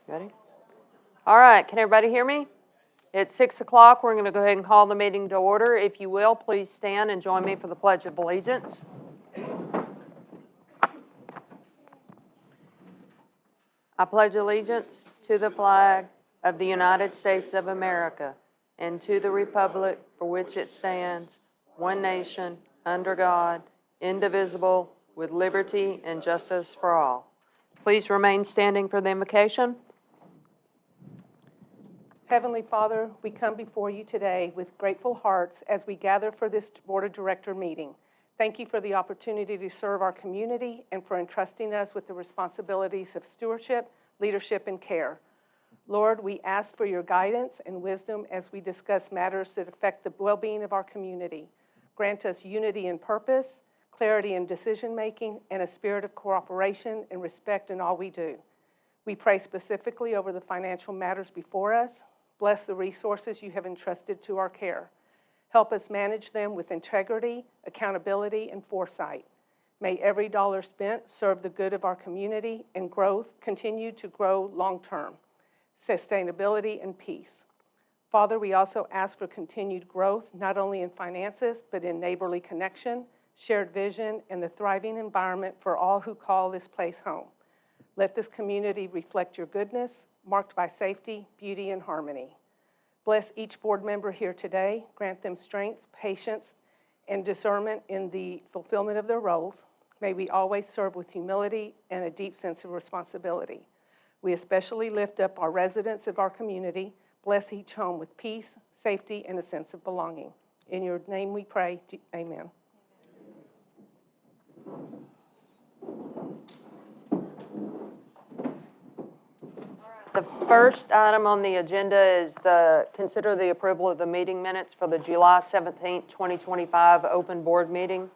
Ready? All right, can everybody hear me? It's 6 o'clock. We're going to go ahead and call the meeting to order. If you will, please stand and join me for the Pledge of Allegiance. I pledge allegiance to the flag of the United States of America and to the republic for which it stands, one nation, under God, indivisible, with liberty and justice for all. Please remain standing for the invocation. Heavenly Father, we come before you today with grateful hearts as we gather for this Board of Director meeting. Thank you for the opportunity to serve our community and for entrusting us with the responsibilities of stewardship, leadership, and care. Lord, we ask for your guidance and wisdom as we discuss matters that affect the well-being of our community. Grant us unity in purpose, clarity in decision-making, and a spirit of cooperation and respect in all we do. We pray specifically over the financial matters before us. Bless the resources you have entrusted to our care. Help us manage them with integrity, accountability, and foresight. May every dollar spent serve the good of our community and continue to grow long-term, sustainability, and peace. Father, we also ask for continued growth, not only in finances, but in neighborly connection, shared vision, and the thriving environment for all who call this place home. Let this community reflect your goodness, marked by safety, beauty, and harmony. Bless each board member here today. Grant them strength, patience, and discernment in the fulfillment of their roles. May we always serve with humility and a deep sense of responsibility. We especially lift up our residents of our community. Bless each home with peace, safety, and a sense of belonging. In your name we pray, amen. The first item on the agenda is consider the approval of the meeting minutes for the July 17th, 2025 open board meeting.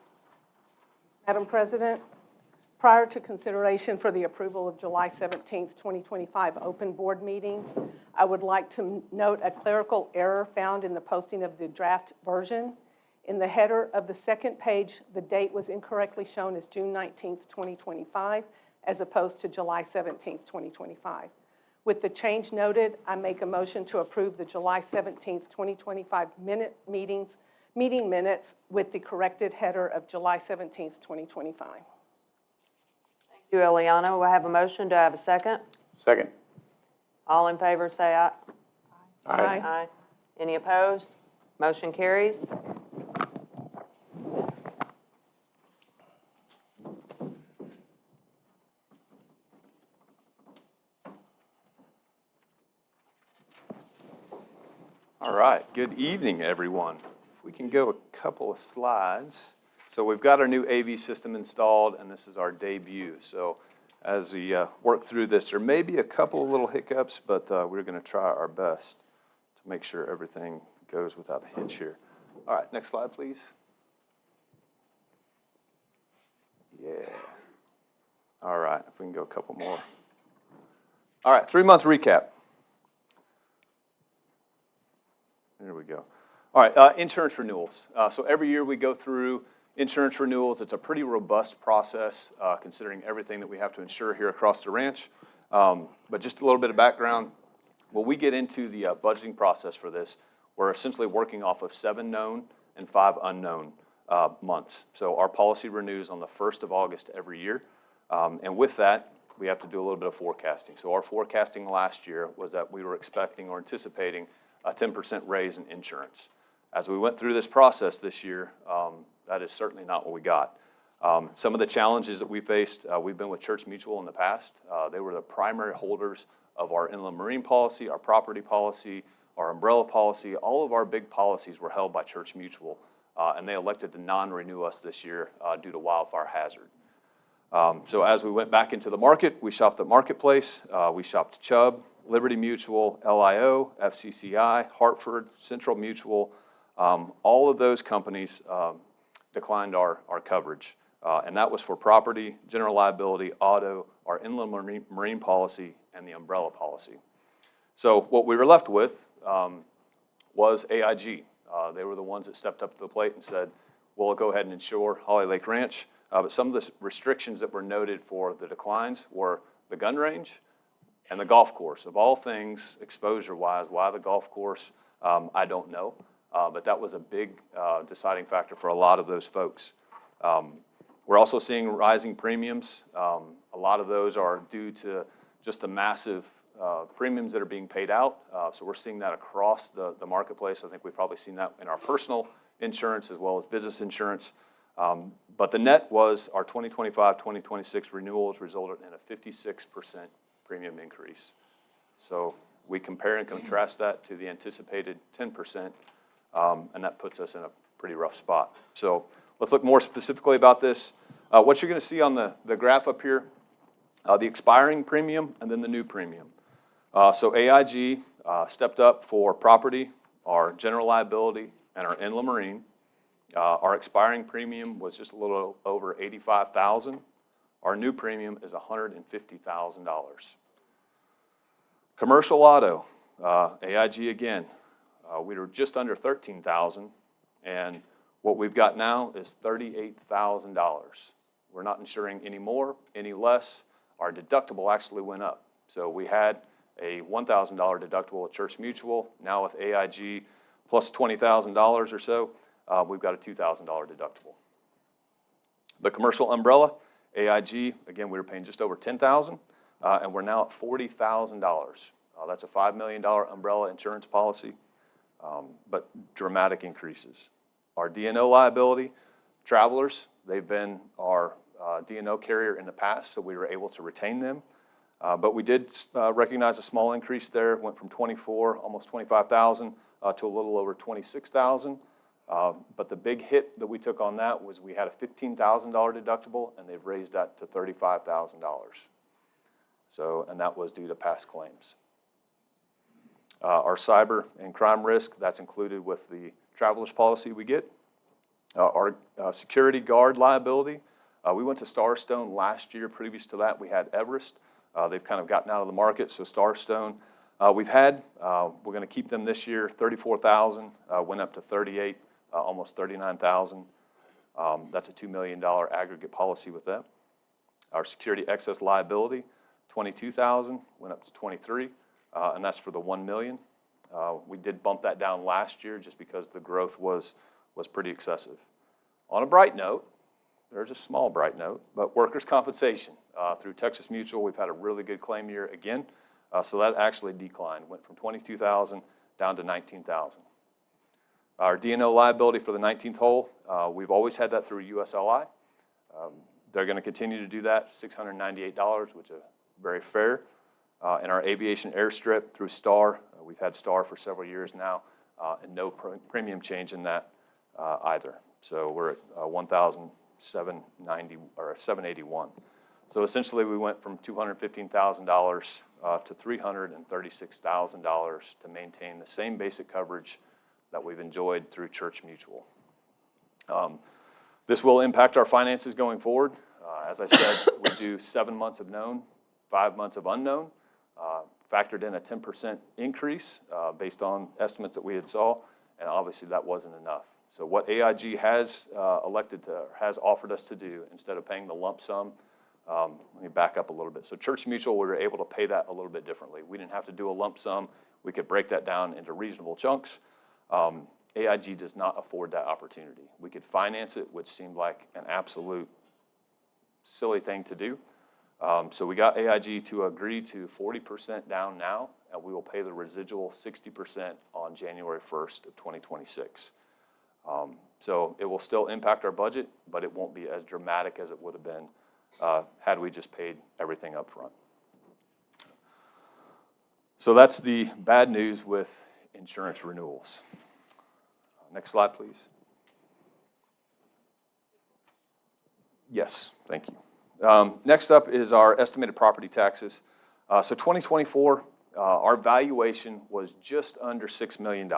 Madam President, prior to consideration for the approval of July 17th, 2025 open board meetings, I would like to note a clerical error found in the posting of the draft version. In the header of the second page, the date was incorrectly shown as June 19th, 2025, as opposed to July 17th, 2025. With the change noted, I make a motion to approve the July 17th, 2025 meeting minutes with the corrected header of July 17th, 2025. Thank you, Eliana. We have a motion. Do I have a second? Second. All in favor, say aye. Aye. Aye. Any opposed? Motion carries. All right, good evening, everyone. If we can go a couple of slides. So we've got our new AV system installed, and this is our debut. So as we work through this, there may be a couple of little hiccups, but we're going to try our best to make sure everything goes without a hitch here. All right, next slide, please. Yeah. All right, if we can go a couple more. All right, 3-month recap. There we go. All right, insurance renewals. So every year we go through insurance renewals. It's a pretty robust process considering everything that we have to insure here across the ranch. But just a little bit of background. When we get into the budgeting process for this, we're essentially working off of 7 known and 5 unknown months. So our policy renews on the 1st of August every year. And with that, we have to do a little bit of forecasting. So our forecasting last year was that we were expecting or anticipating a 10% raise in insurance. As we went through this process this year, that is certainly not what we got. Some of the challenges that we faced, we've been with Church Mutual in the past. They were the primary holders of our inland marine policy, our property policy, our umbrella policy. All of our big policies were held by Church Mutual, and they elected to non-renew us this year due to wildfire hazard. So as we went back into the market, we shopped at Marketplace, we shopped Chubb, Liberty Mutual, LIO, FCCI, Hartford, Central Mutual. All of those companies declined our coverage. And that was for property, general liability, auto, our inland marine policy, and the umbrella policy. So what we were left with was AIG. They were the ones that stepped up to the plate and said, we'll go ahead and insure Holly Lake Ranch. But some of the restrictions that were noted for the declines were the gun range, And the golf course, of all things, exposure-wise, why the golf course, I don't know. But that was a big deciding factor for a lot of those folks. We're also seeing rising premiums. A lot of those are due to just the massive premiums that are being paid out. So we're seeing that across the marketplace. I think we've probably seen that in our personal insurance as well as business insurance. But the net was our 2025-2026 renewals resulted in a 56% premium increase. So we compare and contrast that to the anticipated 10%, and that puts us in a pretty rough spot. So let's look more specifically about this. What you're going to see on the graph up here, the expiring premium and then the new premium. So AIG stepped up for property, our general liability, and our inland marine. Our expiring premium was just a little over $85,000. Our new premium is $150,000. Commercial auto, AIG again, we were just under $13,000, and what we've got now is $38,000. We're not insuring any more, any less. Our deductible actually went up. So we had a $1,000 deductible at Church Mutual. Now with AIG plus $20,000 or so, we've got a $2,000 deductible. The commercial umbrella, AIG, again, we were paying just over $10,000, and we're now at $40,000. That's a $5 million umbrella insurance policy, but dramatic increases. Our D&O liability, Travelers, they've been our D&O carrier in the past, so we were able to retain them. But we did recognize a small increase there. Went from 24, almost 25,000, to a little over 26,000. But the big hit that we took on that was we had a $15,000 deductible, and they've raised that to $35,000. So, and that was due to past claims. Our cyber and crime risk, that's included with the Travelers policy we get. Our security guard liability, we went to Starstone last year. Previous to that, we had Everest. They've kind of gotten out of the market, so Starstone we're going to keep them this year, 34,000, went up to 38, almost 39,000. That's a $2 million aggregate policy with them. Our security excess liability, 22,000, went up to 23, and that's for the 1 million. We did bump that down last year just because the growth was pretty excessive. On a bright note, there's a small bright note, but workers' compensation. Through Texas Mutual, we've had a really good claim year again. So that actually declined, went from 22,000 down to 19,000. Our D&O liability for the 19th hole, we've always had that through USLI. They're going to continue to do that, $698, which is very fair. And our aviation airstrip through Star, we've had Star for several years now, and no premium change in that either. So we're at $1,790 or $781. So essentially, we went from $215,000 to $336,000 to maintain the same basic coverage that we've enjoyed through Church Mutual. This will impact our finances going forward. As I said, we do 7 months of known, 5 months of unknown, factored in a 10% increase based on estimates that we had saw, and obviously that wasn't enough. So what AIG has has offered us to do, instead of paying the lump sum, let me back up a little bit. So Church Mutual, we were able to pay that a little bit differently. We didn't have to do a lump sum. We could break that down into reasonable chunks. AIG does not afford that opportunity. We could finance it, which seemed like an absolute silly thing to do. So we got AIG to agree to 40% down now, and we will pay the residual 60% on January 1st of 2026. So it will still impact our budget, but it won't be as dramatic as it would have been had we just paid everything up front. So that's the bad news with insurance renewals. Next slide, please. Yes, thank you. Next up is our estimated property taxes. So 2024, our valuation was just under $6 million.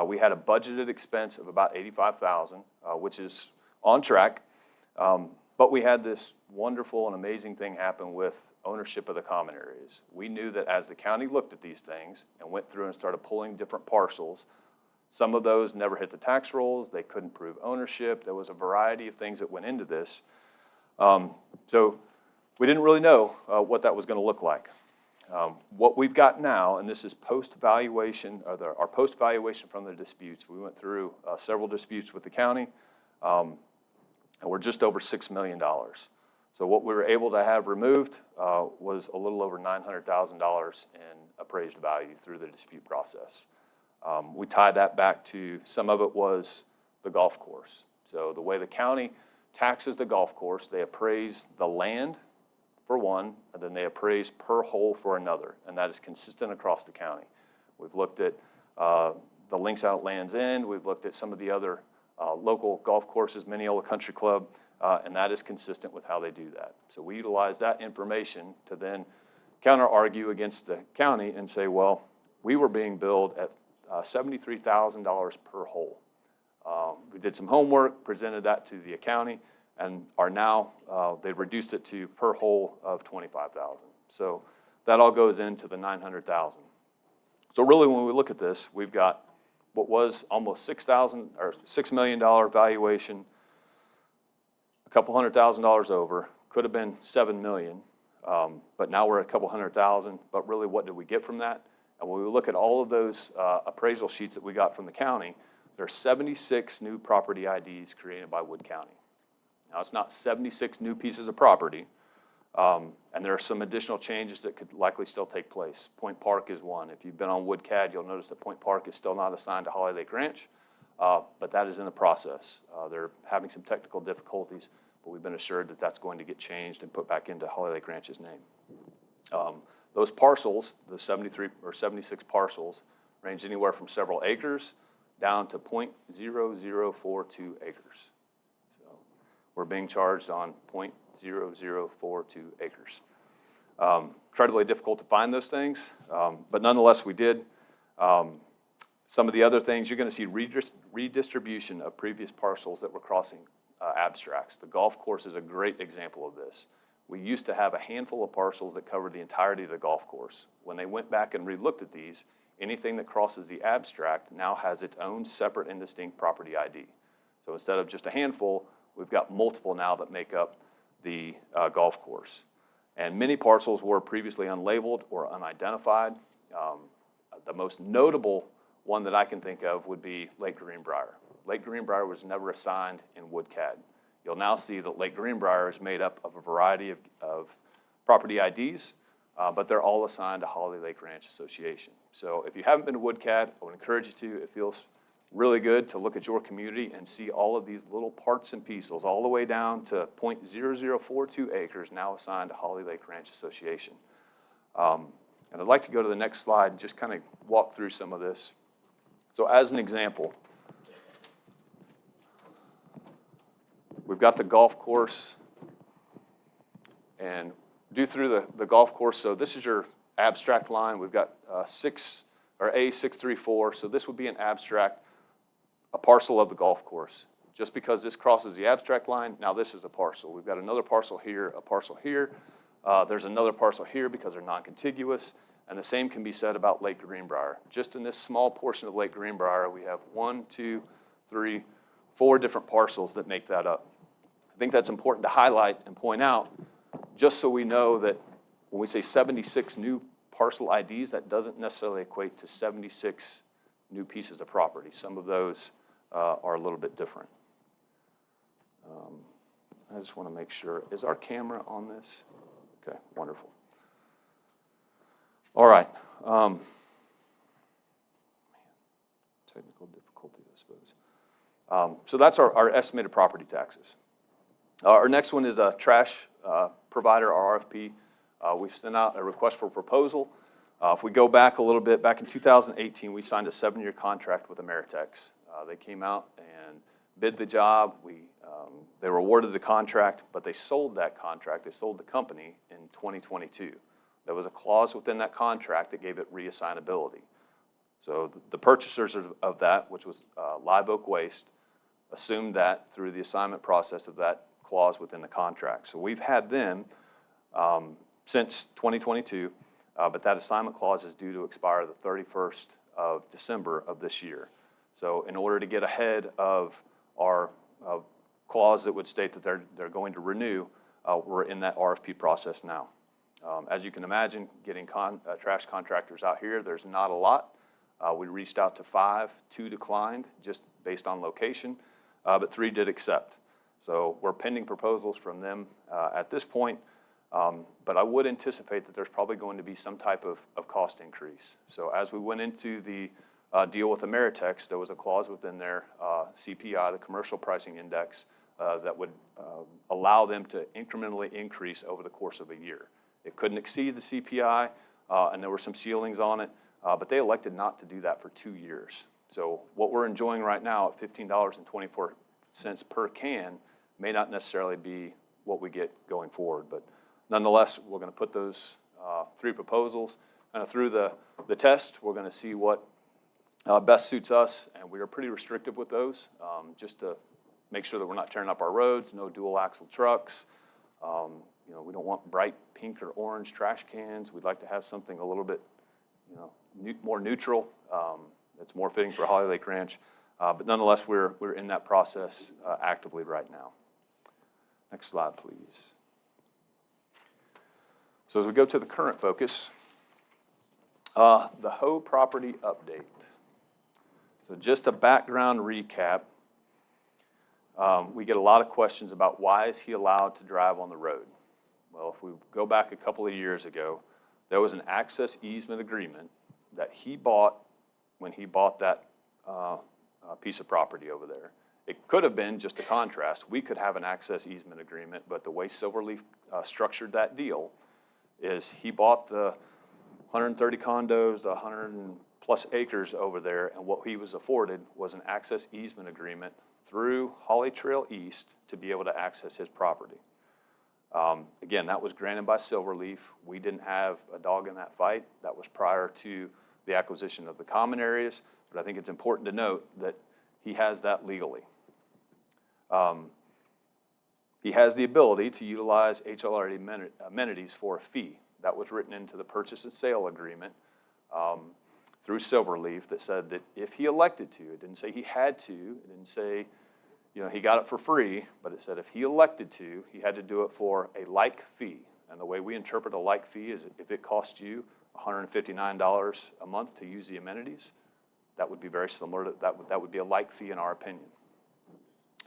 We had a budgeted expense of about $85,000, which is on track. But we had this wonderful and amazing thing happen with ownership of the common areas. We knew that as the county looked at these things and went through and started pulling different parcels, some of those never hit the tax rolls. They couldn't prove ownership. There was a variety of things that went into this. So we didn't really know what that was going to look like. What we've got now, and this is post-valuation, or our post-valuation from the disputes. We went through several disputes with the county, and we're just over $6 million. So what we were able to have removed was a little over $900,000 in appraised value through the dispute process. We tied that back to, some of it was the golf course. So the way the county taxes the golf course, they appraise the land for one, and then they appraise per hole for another, and that is consistent across the county. We've looked at the links out at Land's End, we've looked at some of the other local golf courses, Mineola Country Club, and that is consistent with how they do that. So we utilize that information to then counter-argue against the county and say, well, we were being billed at $73,000 per hole. We did some homework, presented that to the county, and are now, they've reduced it to per hole of $25,000. So that all goes into the $900,000. So really when we look at this, we've got what was almost $6 million valuation, a couple $100,000 over, could have been $7 million, but now we're at a couple $100,000, but really what did we get from that? And when we look at all of those appraisal sheets that we got from the county, there are 76 new property IDs created by Wood County. Now, it's not 76 new pieces of property, and there are some additional changes that could likely still take place. Point Park is one. If you've been on WoodCAD, you'll notice that Point Park is still not assigned to Holly Lake Ranch, but that is in the process. They're having some technical difficulties, but we've been assured that that's going to get changed and put back into Holly Lake Ranch's name. Those parcels, the 73 or 76 parcels, range anywhere from several acres down to 0.0042 acres. We're being charged on 0.0042 acres. Incredibly difficult to find those things, but nonetheless we did. Some of the other things, you're going to see redistribution of previous parcels that were crossing abstracts. The golf course is a great example of this. We used to have a handful of parcels that covered the entirety of the golf course. When they went back and re-looked at these, anything that crosses the abstract now has its own separate and distinct property ID. So instead of just a handful, we've got multiple now that make up the golf course. And many parcels were previously unlabeled or unidentified. The most notable one that I can think of would be Lake Greenbrier. Lake Greenbrier was never assigned in WoodCAD. You'll now see that Lake Greenbrier is made up of a variety of property IDs, but they're all assigned to Holly Lake Ranch Association. So if you haven't been to WoodCAD, I would encourage you to. It feels really good to look at your community and see all of these little parts and pieces, all the way down to 0.0042 acres now assigned to Holly Lake Ranch Association. And I'd like to go to the next slide and just kind of walk through some of this. So as an example, we've got the golf course, and due through the golf course, so this is your abstract line. We've got A634, so this would be an abstract, a parcel of the golf course. Just because this crosses the abstract line, now this is a parcel. We've got another parcel here, a parcel here. There's another parcel here because they're non-contiguous, and the same can be said about Lake Greenbrier. Just in this small portion of Lake Greenbrier, we have 1, 2, 3, 4 different parcels that make that up. I think that's important to highlight and point out, just so we know that when we say 76 new parcel IDs, that doesn't necessarily equate to 76 new pieces of property. Some of those are a little bit different. I just want to make sure, is our camera on this? Okay, wonderful. All right. Technical difficulty, I suppose. So that's our estimated property taxes. Our next one is a trash provider, our RFP. We've sent out a request for proposal. If we go back a little bit, back in 2018, we signed a 7-year contract with Ameritex. They came out and bid the job. They were awarded the contract, but they sold that contract. They sold the company in 2022. There was a clause within that contract that gave it reassignability. So the purchasers of that, which was Live Oak Waste, assumed that through the assignment process of that clause within the contract. So we've had them since 2022, but that assignment clause is due to expire the 31st of December of this year. So in order to get ahead of our clause that would state that they're going to renew, we're in that RFP process now. As you can imagine, getting trash contractors out here, there's not a lot. We reached out to 5, 2 declined just based on location, but 3 did accept. So we're pending proposals from them at this point, but I would anticipate that there's probably going to be some type of cost increase. So as we went into the deal with Ameritex, there was a clause within their CPI, the Commercial Pricing Index, that would allow them to incrementally increase over the course of a year. It couldn't exceed the CPI, and there were some ceilings on it, but they elected not to do that for 2 years. So what we're enjoying right now at $15.24 per can may not necessarily be what we get going forward. But nonetheless, we're going to put those 3 proposals through the test. We're going to see what best suits us, and we are pretty restrictive with those, just to make sure that we're not tearing up our roads, no dual axle trucks. We don't want bright pink or orange trash cans. We'd like to have something a little bit, more neutral. It's more fitting for Holly Lake Ranch. But nonetheless, we're in that process actively right now. Next slide, please. So as we go to the current focus, the Hoe property update. So just a background recap. We get a lot of questions about why is he allowed to drive on the road? Well, if we go back a couple of years ago, there was an access easement agreement that he bought when he bought that piece of property over there. It could have been just a contrast. We could have an access easement agreement, but the way Silverleaf structured that deal is he bought the 130 condos, the 100+ acres over there, and what he was afforded was an access easement agreement through Holly Trail East to be able to access his property. Again, that was granted by Silverleaf. We didn't have a dog in that fight. That was prior to the acquisition of the common areas, but I think it's important to note that he has that legally. He has the ability to utilize HLRD amenities for a fee. That was written into the purchase and sale agreement through Silverleaf that said that if he elected to, it didn't say he had to, it didn't say he got it for free, but it said if he elected to, he had to do it for a like fee. And the way we interpret a like fee is if it costs you $159 a month to use the amenities, that would be very similar to that would be a like fee in our opinion.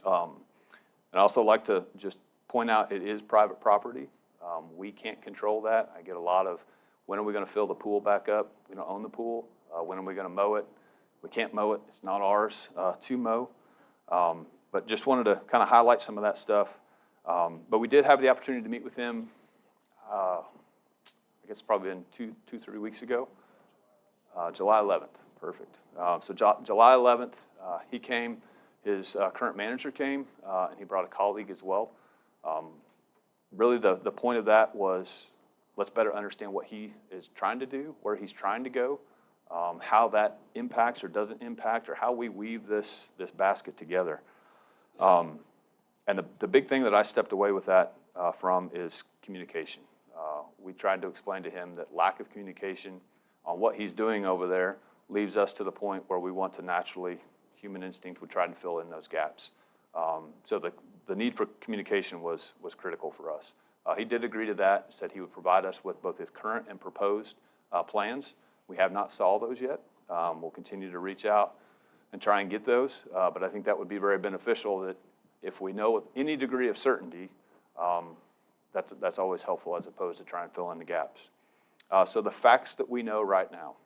And I also like to just point out it is private property. We can't control that. I get a lot of, when are we going to fill the pool back up? We don't own the pool. When are we going to mow it? We can't mow it. It's not ours to mow. But just wanted to kind of highlight some of that stuff. But we did have the opportunity to meet with him, I guess probably been 2-3 weeks ago. July 11th, perfect. So July 11th, he came, his current manager came, and he brought a colleague as well. Really the point of that was let's better understand what he is trying to do, where he's trying to go, how that impacts or doesn't impact, or how we weave this basket together. And the big thing that I stepped away with that from is communication. We tried to explain to him that lack of communication on what he's doing over there leaves us to the point where we want to naturally, human instinct would try to fill in those gaps. So the need for communication was critical for us. He did agree to that, said he would provide us with both his current and proposed plans. We have not saw those yet. We'll continue to reach out and try and get those, but I think that would be very beneficial that if we know with any degree of certainty, that's always helpful as opposed to trying to fill in the gaps. So the facts that we know right now,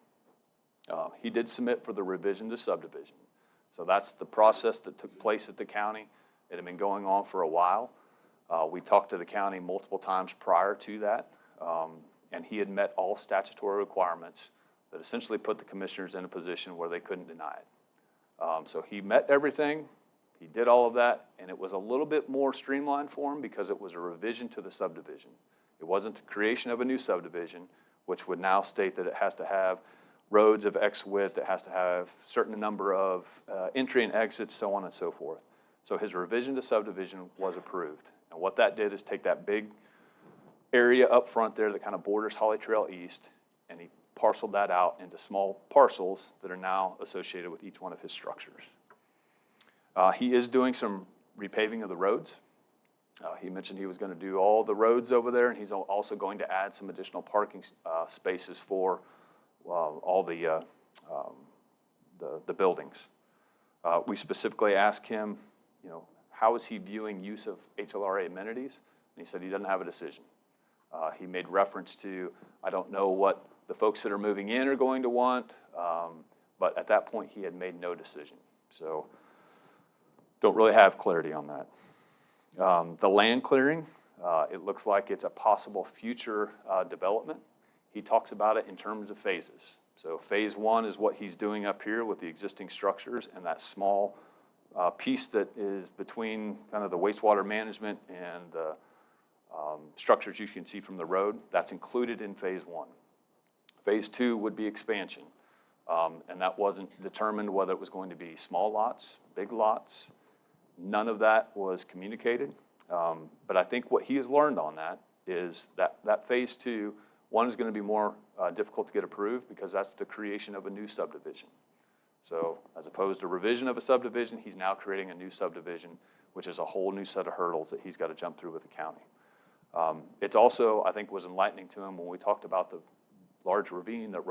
he did submit for the revision to subdivision. So that's the process that took place at the county. It had been going on for a while. We talked to the county multiple times prior to that, and he had met all statutory requirements that essentially put the commissioners in a position where they couldn't deny it. So he met everything, he did all of that, and it was a little bit more streamlined for him because it was a revision to the subdivision. It wasn't the creation of a new subdivision, which would now state that it has to have roads of X width, it has to have a certain number of entry and exits, so on and so forth. So his revision to subdivision was approved. And what that did is take that big area up front there that kind of borders Holly Trail East, and he parceled that out into small parcels that are now associated with each one of his structures. He is doing some repaving of the roads. He mentioned he was going to do all the roads over there, and he's also going to add some additional parking spaces for all the buildings. We specifically asked him, how is he viewing use of HLRA amenities? And he said he doesn't have a decision. He made reference to, I don't know what the folks that are moving in are going to want, but at that point he had made no decision. So don't really have clarity on that. The land clearing, it looks like it's a possible future development. He talks about it in terms of phases. So phase 1 is what he's doing up here with the existing structures and that small piece that is between kind of the wastewater management and the structures you can see from the road. That's included in phase 1. Phase 2 would be expansion. And that wasn't determined whether it was going to be small lots, big lots. None of that was communicated. But I think what he has learned on that is that phase 2, one is going to be more difficult to get approved because that's the creation of a new subdivision. So as opposed to revision of a subdivision, he's now creating a new subdivision, which is a whole new set of hurdles that he's got to jump through with the county. It's also, I think, was enlightening to him when we talked about the large ravine that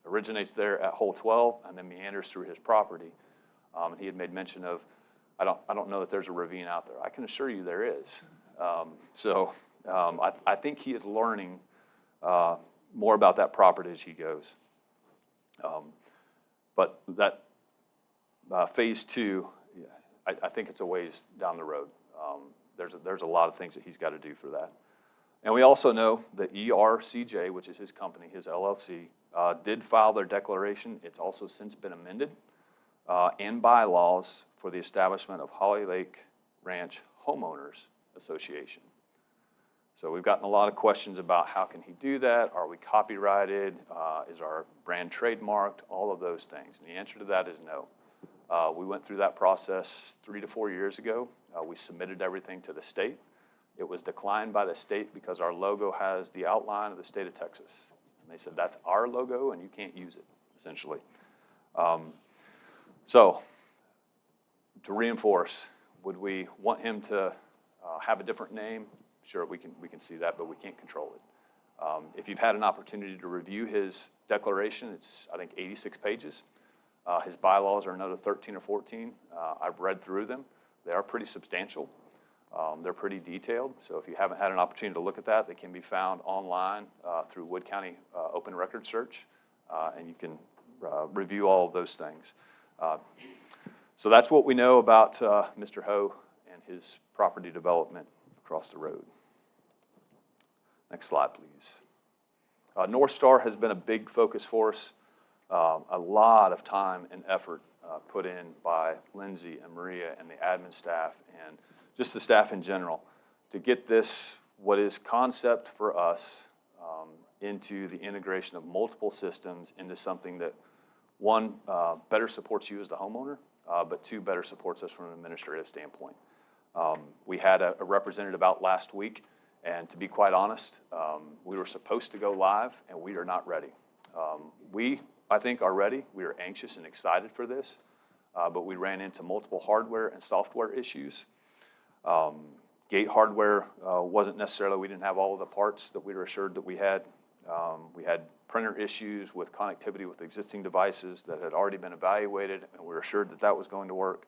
originates there at hole 12 and then meanders through his property. And he had made mention of, I don't know that there's a ravine out there. I can assure you there is. I think he is learning more about that property as he goes. But that phase 2, I think it's a ways down the road. There's a lot of things that he's got to do for that. And we also know that ERCJ, which is his company, his LLC, did file their declaration. It's also since been amended, and bylaws for the establishment of Holly Lake Ranch Homeowners Association. So we've gotten a lot of questions about how can he do that? Are we copyrighted? Is our brand trademarked? All of those things. And the answer to that is no. We went through that process 3 to 4 years ago. We submitted everything to the state. It was declined by the state because our logo has the outline of the state of Texas. And they said, that's our logo and you can't use it, essentially. So to reinforce, would we want him to have a different name? Sure, we can see that, but we can't control it. If you've had an opportunity to review his declaration, it's, I think, 86 pages. His bylaws are another 13 or 14. I've read through them. They are pretty substantial. They're pretty detailed. So if you haven't had an opportunity to look at that, they can be found online through Wood County Open Record Search, and you can review all of those things. So that's what we know about Mr. Ho and his property development across the road. Next slide, please. North Star has been a big focus for us. A lot of time and effort put in by Lindsay and Maria and the admin staff and just the staff in general to get this, what is concept for us, into the integration of multiple systems into something that, one, better supports you as the homeowner, but two, better supports us from an administrative standpoint. We had a representative out last week, and to be quite honest, we were supposed to go live, and we are not ready. We, I think, are ready. We are anxious and excited for this, but we ran into multiple hardware and software issues. Gate hardware wasn't necessarily, we didn't have all of the parts that we were assured that we had. We had printer issues with connectivity with existing devices that had already been evaluated, and we were assured that that was going to work.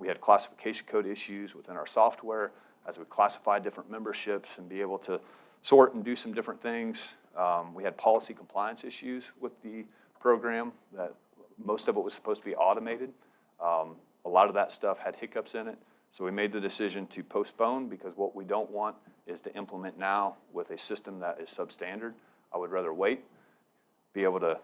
We had classification code issues within our software as we classified different memberships and be able to sort and do some different things. We had policy compliance issues with the program that most of it was supposed to be automated. A lot of that stuff had hiccups in it. So we made the decision to postpone because what we don't want is to implement now with a system that is substandard. I would rather wait, be able to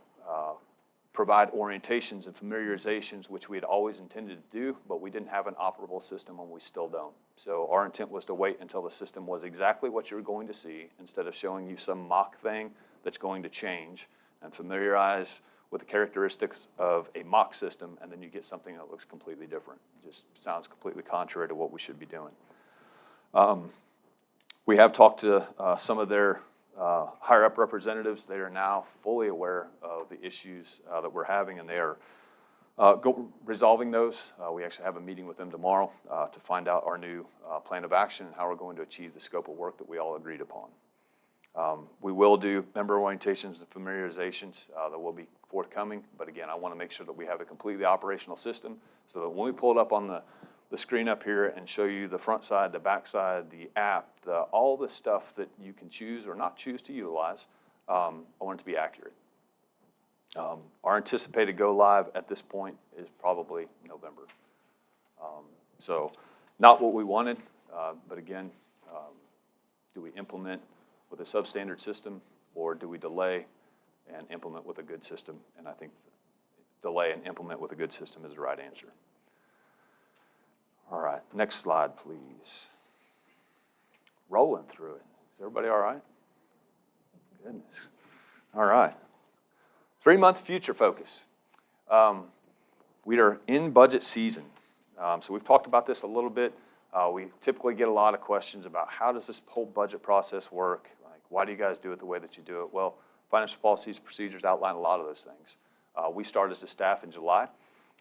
provide orientations and familiarizations, which we had always intended to do, but we didn't have an operable system and we still don't. So our intent was to wait until the system was exactly what you're going to see instead of showing you some mock thing that's going to change, and familiarize with the characteristics of a mock system, and then you get something that looks completely different. It just sounds completely contrary to what we should be doing. We have talked to some of their higher up representatives. They are now fully aware of the issues that we're having, and they are Resolving those, we actually have a meeting with them tomorrow to find out our new plan of action and how we're going to achieve the scope of work that we all agreed upon. We will do member orientations and familiarizations that will be forthcoming, but again, I want to make sure that we have a completely operational system so that when we pull it up on the screen up here and show you the front side, the back side, the app, all the stuff that you can choose or not choose to utilize, I want it to be accurate. Our anticipated go live at this point is probably November. So not what we wanted, but again, do we implement with a substandard system or do we delay and implement with a good system? And I think delay and implement with a good system is the right answer. All right, next slide, please. Rolling through it. Is everybody all right? Goodness. All right. 3-month future focus. We are in budget season. So we've talked about this a little bit. We typically get a lot of questions about how does this whole budget process work? Like, why do you guys do it the way that you do it? Well, financial policies, procedures outline a lot of those things. We start as a staff in July.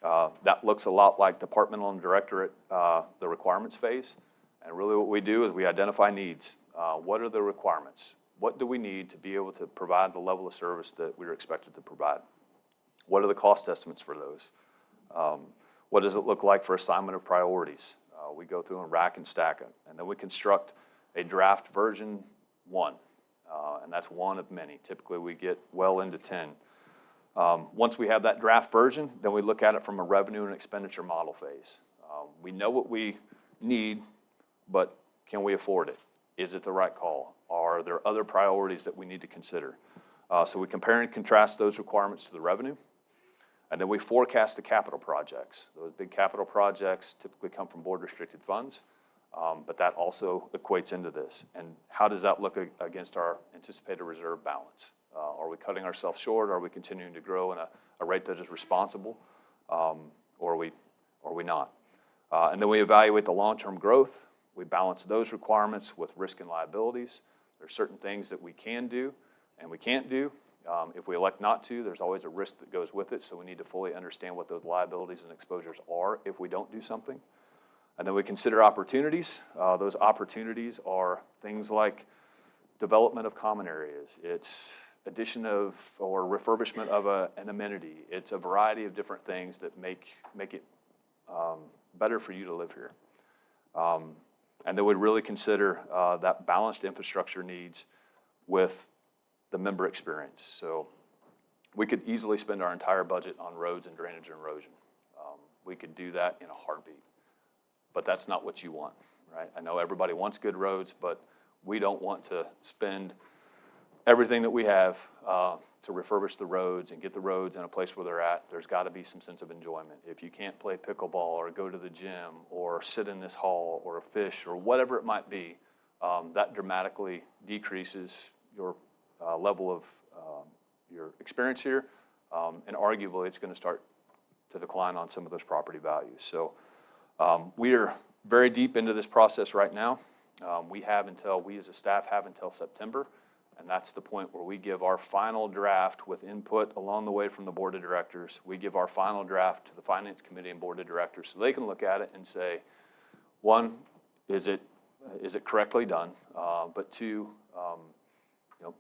That looks a lot like departmental and directorate, the requirements phase. And really what we do is we identify needs. What are the requirements? What do we need to be able to provide the level of service that we're expected to provide? What are the cost estimates for those? What does it look like for assignment of priorities? We go through and rack and stack it. And then we construct a draft version 1. And that's one of many. Typically we get well into 10. Once we have that draft version, then we look at it from a revenue and expenditure model phase. We know what we need, but can we afford it? Is it the right call? Are there other priorities that we need to consider? So we compare and contrast those requirements to the revenue, and then we forecast the capital projects. Those big capital projects typically come from board restricted funds, but that also equates into this. And how does that look against our anticipated reserve balance? Are we cutting ourselves short? Are we continuing to grow in a rate that is responsible, or are we not? And then we evaluate the long-term growth. We balance those requirements with risk and liabilities. There are certain things that we can do and we can't do. If we elect not to, there's always a risk that goes with it, so we need to fully understand what those liabilities and exposures are if we don't do something. And then we consider opportunities. Those opportunities are things like development of common areas. It's addition of or refurbishment of an amenity. It's a variety of different things that make it better for you to live here. And then we'd really consider that balanced infrastructure needs with the member experience. So we could easily spend our entire budget on roads and drainage and erosion. We could do that in a heartbeat, but that's not what you want, right? I know everybody wants good roads, but we don't want to spend everything that we have to refurbish the roads and get the roads in a place where they're at. There's got to be some sense of enjoyment. If you can't play pickleball or go to the gym or sit in this hall or fish or whatever it might be, that dramatically decreases your level of your experience here, and arguably it's going to start to decline on some of those property values. So we are very deep into this process right now. We as a staff have until September. And that's the point where we give our final draft with input along the way from the board of directors. We give our final draft to the finance committee and board of directors so they can look at it and say, one, is it correctly done? But two,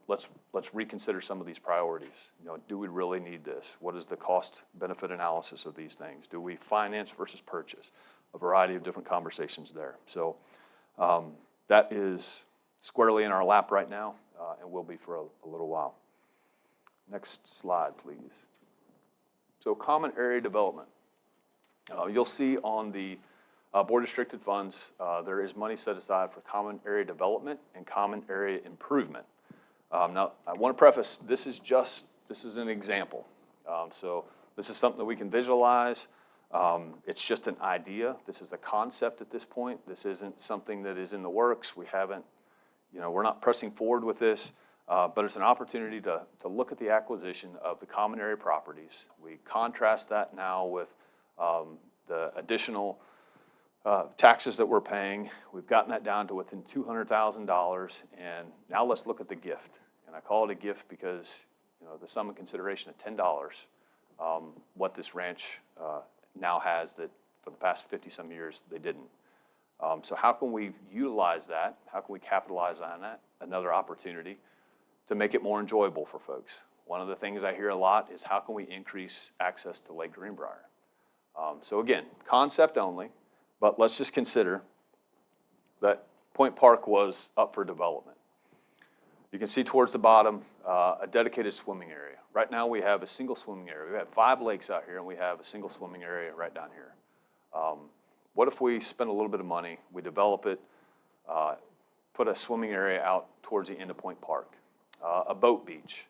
let's reconsider some of these priorities. Do we really need this? What is the cost benefit analysis of these things? Do we finance versus purchase? A variety of different conversations there. So that is squarely in our lap right now. And will be for a little while. Next slide, please. So common area development. You'll see on the board restricted funds, there is money set aside for common area development and common area improvement. Now, I want to preface, this is an example. So this is something that we can visualize. It's just an idea. This is a concept at this point. This isn't something that is in the works. We're not pressing forward with this, but it's an opportunity to look at the acquisition of the common area properties. We contrast that now with the additional taxes that we're paying. We've gotten that down to within $200,000, and now let's look at the gift. And I call it a gift because the sum of consideration of $10 what this ranch now has that for the past 50-some years they didn't. So how can we utilize that? How can we capitalize on that? Another opportunity to make it more enjoyable for folks. One of the things I hear a lot is how can we increase access to Lake Greenbrier? So again, concept only, but let's just consider that Point Park was up for development. You can see towards the bottom a dedicated swimming area. Right now we have a single swimming area. We have 5 lakes out here and we have a single swimming area right down here. What if we spend a little bit of money, we develop it, put a swimming area out towards the end of Point Park, a boat beach.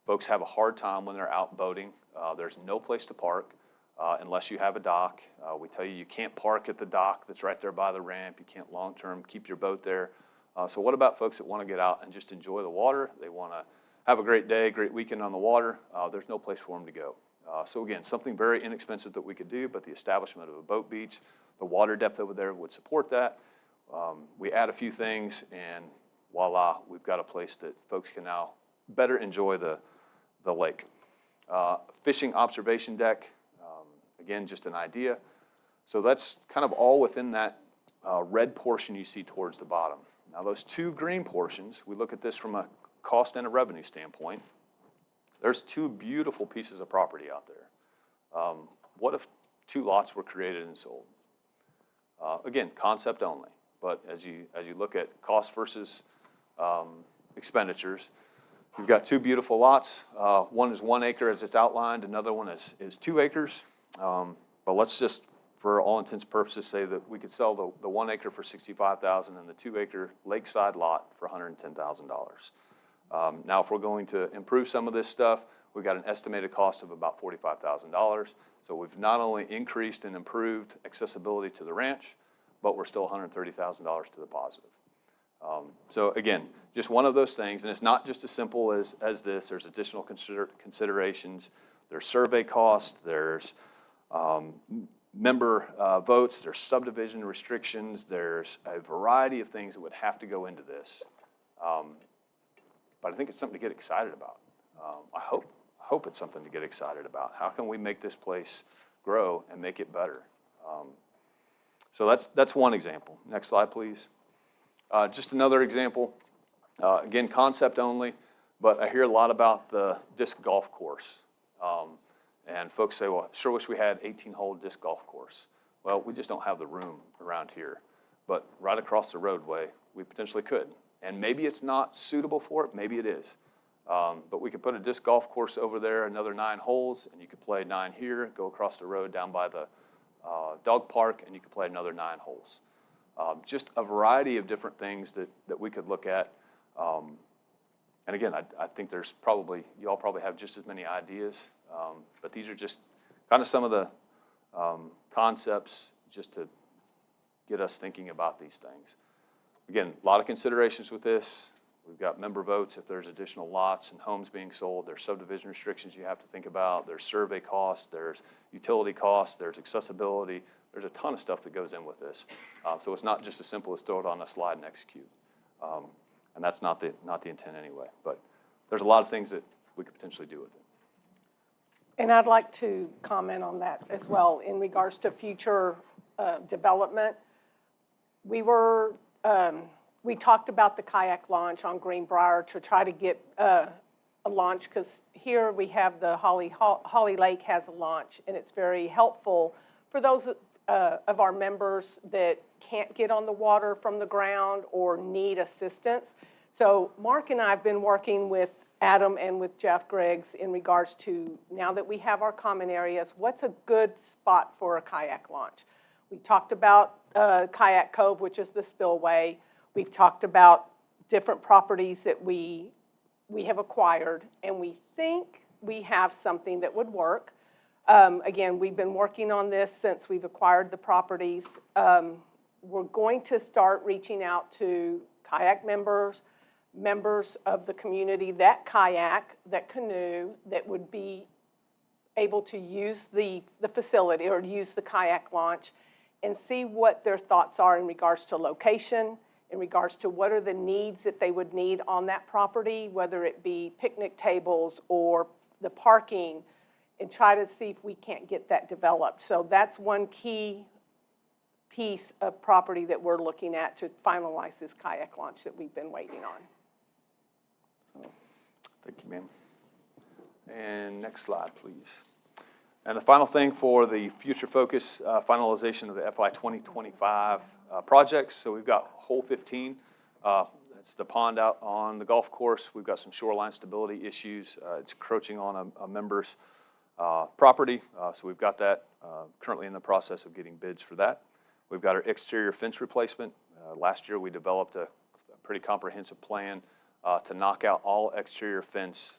Folks have a hard time when they're out boating. There's no place to park unless you have a dock. We tell you can't park at the dock that's right there by the ramp. You can't long-term keep your boat there. So what about folks that want to get out and just enjoy the water? They want to have a great day, great weekend on the water. There's no place for them to go. So again, something very inexpensive that we could do, but the establishment of a boat beach, the water depth over there would support that. We add a few things and voila, we've got a place that folks can now better enjoy the lake. Fishing observation deck, again, just an idea. So that's kind of all within that red portion you see towards the bottom. Now those 2 green portions, we look at this from a cost and a revenue standpoint. There's 2 beautiful pieces of property out there. What if 2 lots were created and sold? Again, concept only, but as you look at cost versus expenditures, you've got 2 beautiful lots. One is 1 acre as it's outlined, another one is 2 acres. But let's just, for all intents and purposes, say that we could sell the 1 acre for $65,000 and the 2 acre lakeside lot for $110,000. Now, if we're going to improve some of this stuff, we've got an estimated cost of about $45,000. So we've not only increased and improved accessibility to the ranch, but we're still $130,000 to the positive. So again, just one of those things, and it's not just as simple as this. There's additional considerations. There's survey costs. There's member votes. There's subdivision restrictions. There's a variety of things that would have to go into this. But I think it's something to get excited about. I hope it's something to get excited about. How can we make this place grow and make it better? So that's one example. Next slide, please. Just another example. Again, concept only, but I hear a lot about the disc golf course. And folks say, well, sure wish we had 18-hole disc golf course. Well, we just don't have the room around here. But right across the roadway, we potentially could. And maybe it's not suitable for it, maybe it is. But we could put a disc golf course over there, another 9 holes, and you could play 9 here, go across the road down by the dog park, and you could play another 9 holes. Just a variety of different things that we could look at. And again, I think there's probably, you all probably have just as many ideas, but these are just kind of some of the concepts just to get us thinking about these things. Again, a lot of considerations with this. We've got member votes if there's additional lots and homes being sold. There's subdivision restrictions you have to think about. There's survey costs. There's utility costs. There's accessibility. There's a ton of stuff that goes in with this. So it's not just as simple as throw it on a slide and execute. And that's not the intent anyway. But there's a lot of things that we could potentially do with it. And I'd like to comment on that as well in regards to future development. We talked about the kayak launch on Greenbrier to try to get a launch, because here we have the Holly Lake has a launch, and it's very helpful for those of our members that can't get on the water from the ground or need assistance. So Mark and I have been working with Adam and with Jeff Griggs in regards to, now that we have our common areas, what's a good spot for a kayak launch? We talked about Kayak Cove, which is the spillway. We've talked about different properties that we have acquired, and we think we have something that would work. Again, we've been working on this since we've acquired the properties. We're going to start reaching out to kayak members of the community that kayak, that canoe, that would be able to use the facility or use the kayak launch, and see what their thoughts are in regards to location, in regards to what are the needs that they would need on that property, whether it be picnic tables or the parking, and try to see if we can't get that developed. So that's one key piece of property that we're looking at to finalize this kayak launch that we've been waiting on. Thank you, ma'am. And next slide, please. And the final thing for the future focus, finalization of the FY 2025 projects. So we've got hole 15. It's the pond out on the golf course. We've got some shoreline stability issues. It's encroaching on a member's property. So we've got that currently in the process of getting bids for that. We've got our exterior fence replacement. Last year we developed a pretty comprehensive plan to knock out all exterior fence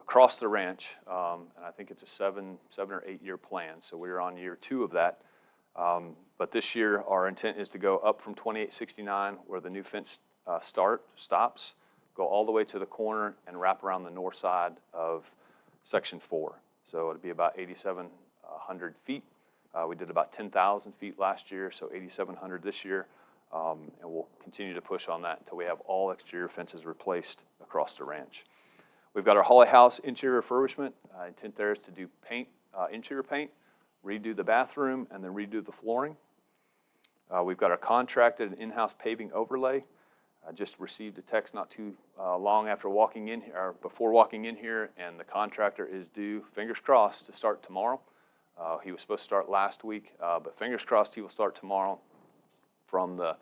across the ranch, and I think it's a 7 or 8 year plan. So we're on year 2 of that. But this year our intent is to go up from 2869 where the new fence stops, go all the way to the corner and wrap around the north side of section 4. So it'll be about 8,700 feet. We did about 10,000 feet last year, so 8,700 this year. And we'll continue to push on that until we have all exterior fences replaced across the ranch. We've got our Holly House interior refurbishment. Intent there is to do paint, interior paint, redo the bathroom, and then redo the flooring. We've got our contracted in-house paving overlay. I just received a text not too long after walking in here, or before walking in here, and the contractor is due, fingers crossed, to start tomorrow. He was supposed to start last week, but fingers crossed he will start tomorrow from the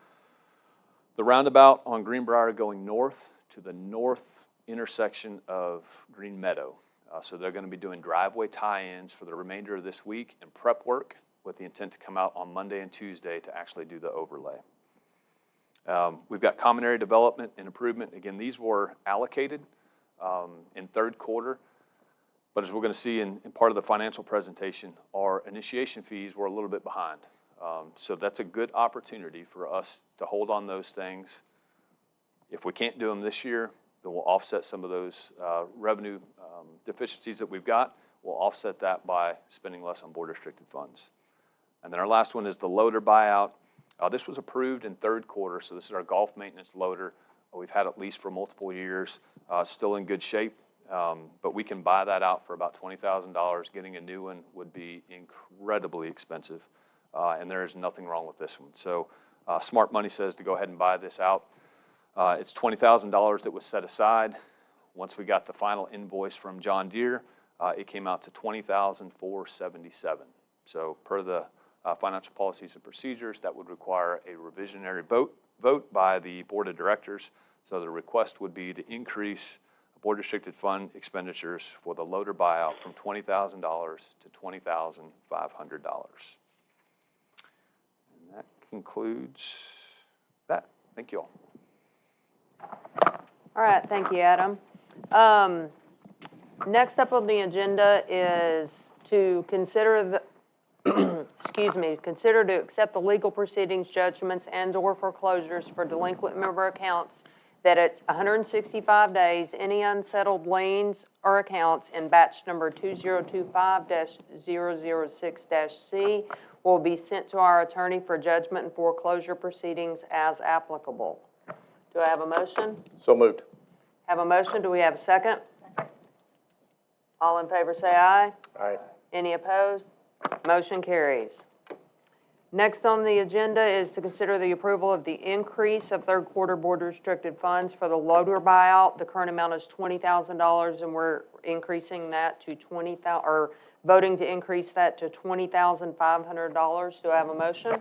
roundabout on Greenbrier going north to the north intersection of Green Meadow. So they're going to be doing driveway tie-ins for the remainder of this week and prep work with the intent to come out on Monday and Tuesday to actually do the overlay. We've got common area development and improvement. Again, these were allocated in third quarter, but as we're going to see in part of the financial presentation, our initiation fees were a little bit behind. So that's a good opportunity for us to hold on those things. If we can't do them this year, then we'll offset some of those revenue deficiencies that we've got. We'll offset that by spending less on board restricted funds. And then our last one is the loader buyout. This was approved in third quarter, so this is our golf maintenance loader. We've had it leased for multiple years, still in good shape, but we can buy that out for about $20,000. Getting a new one would be incredibly expensive, and there is nothing wrong with this one. So smart money says to go ahead and buy this out. It's $20,000 that was set aside. Once we got the final invoice from John Deere, it came out to $20,477. So per the financial policies and procedures, that would require a revisionary vote by the board of directors. So the request would be to increase board restricted fund expenditures for the loader buyout from $20,000 to $20,500. And that concludes that. Thank you all. All right, thank you, Adam. Next up on the agenda is to consider the consider to accept the legal proceedings, judgments, and/or foreclosures for delinquent member accounts that it's 165 days, any unsettled liens or accounts in batch number 2025-006-C will be sent to our attorney for judgment and foreclosure proceedings as applicable. Do I have a motion? So moved. Have a motion. Do we have a second? All in favor say aye. Aye. Any opposed? Motion carries. Next on the agenda is to consider the approval of the increase of third quarter board restricted funds for the loader buyout. The current amount is $20,000 and we're increasing that to voting to increase that to $20,500. Do I have a motion?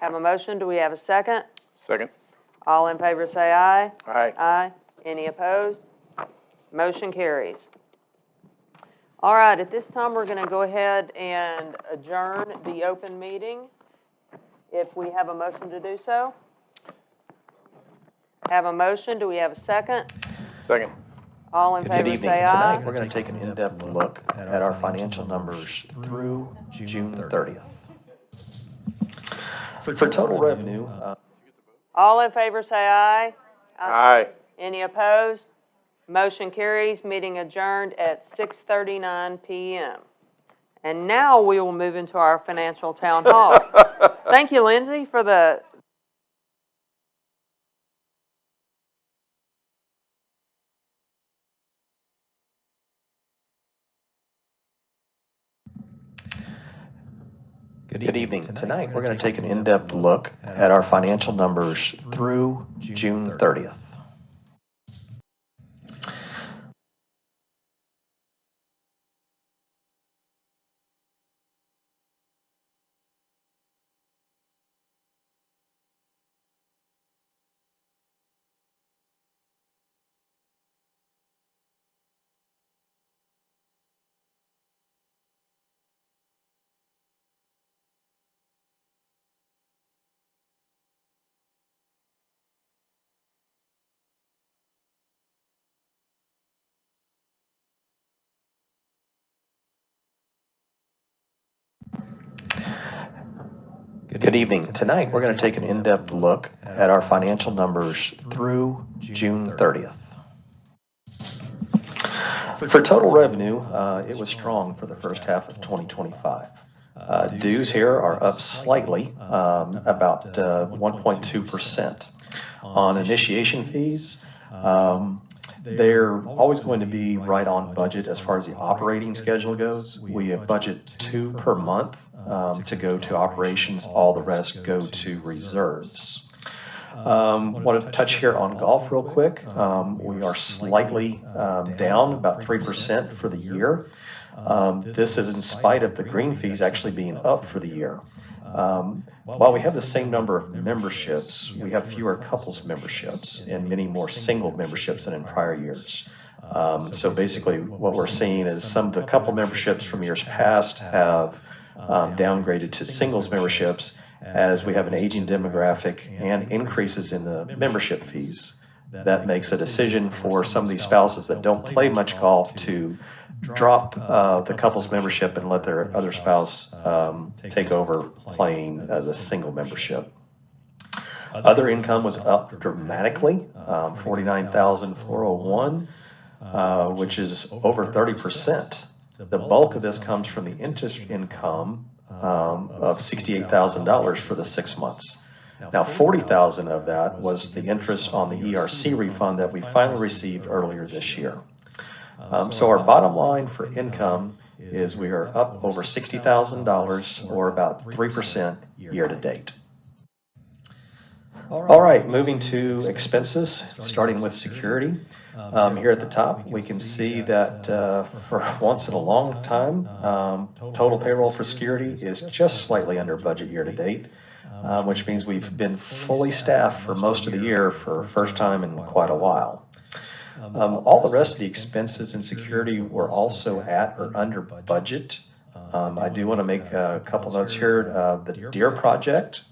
Have a motion. Do we have a second? Second. All in favor say aye. Aye. Aye. Any opposed? Motion carries. All right, at this time, we're going to go ahead and adjourn the open meeting, if we have a motion to do so. Have a motion. Do we have a second? Second. All in Good favor evening. say aye. Tonight, we're going to take an in-depth look at our financial numbers through June 30th. For total revenue, All in favor say aye. Aye. Any opposed? Motion carries. Meeting adjourned at 6:39 p.m. And now we will move into our financial town hall. Thank you, Lindsay, for the Good evening. Tonight, we're going to take an in-depth look at our financial numbers through June 30th. Good evening. Tonight, we're going to take an in-depth look at our financial numbers through June 30th. For total revenue, it was strong for the first half of 2025. Dues here are up slightly, about 1.2%. On initiation fees, they're always going to be right on budget as far as the operating schedule goes. We have budget 2 per month to go to operations. All the rest go to reserves. Wanted to touch here on golf real quick. We are slightly down, about 3% for the year. This is in spite of the green fees actually being up for the year. While we have the same number of memberships, we have fewer couples memberships and many more single memberships than in prior years. So basically what we're seeing is some of the couple memberships from years past have downgraded to singles memberships as we have an aging demographic and increases in the membership fees. That makes a decision for some of these spouses that don't play much golf to drop the couple's membership and let their other spouse take over playing as a single membership. Other income was up dramatically, $49,401, which is over 30%. The bulk of this comes from the interest income of $68,000 for the 6 months. Now, $40,000 of that was the interest on the ERC refund that we finally received earlier this year. So our bottom line for income is we are up over $60,000 or about 3% year to date. All right, moving to expenses, starting with security. Here at the top, we can see that for once in a long time, total payroll for security is just slightly under budget year to date, which means we've been fully staffed for most of the year for first time in quite a while. All the rest of the expenses in security were also at or under budget. I do want to make a couple notes here. The DEER project,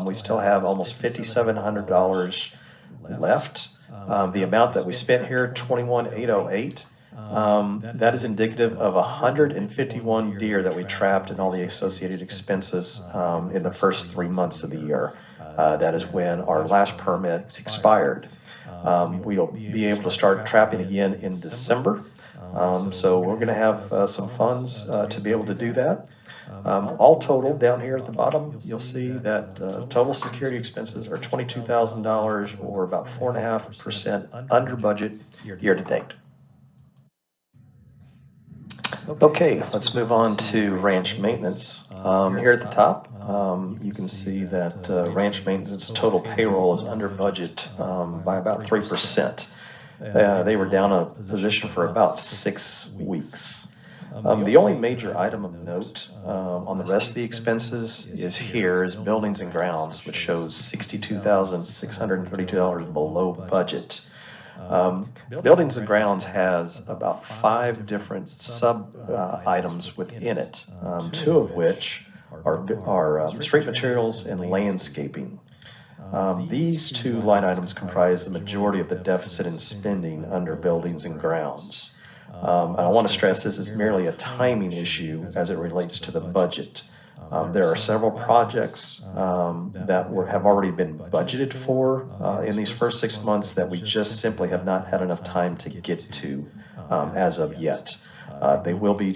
we still have almost $5,700 left. The amount that we spent here, $21,808, that is indicative of 151 deer that we trapped and all the associated expenses in the first 3 months of the year. That is when our last permit expired. We'll be able to start trapping again in December. So we're going to have some funds to be able to do that. All total, down here at the bottom, you'll see that total security expenses are $22,000 or about 4.5% under budget year to date. Okay, let's move on to ranch maintenance. Here at the top, you can see that ranch maintenance total payroll is under budget by about 3%. They were down a position for about 6 weeks. The only major item of note on the rest of the expenses is buildings and grounds, which shows $62,632 below budget. Buildings and grounds has about 5 different sub items within it, 2 of which are street materials and landscaping. These 2 line items comprise the majority of the deficit in spending under buildings and grounds. And I want to stress this is merely a timing issue as it relates to the budget. There are several projects that have already been budgeted for in these first 6 months that we just simply have not had enough time to get to as of yet. They will be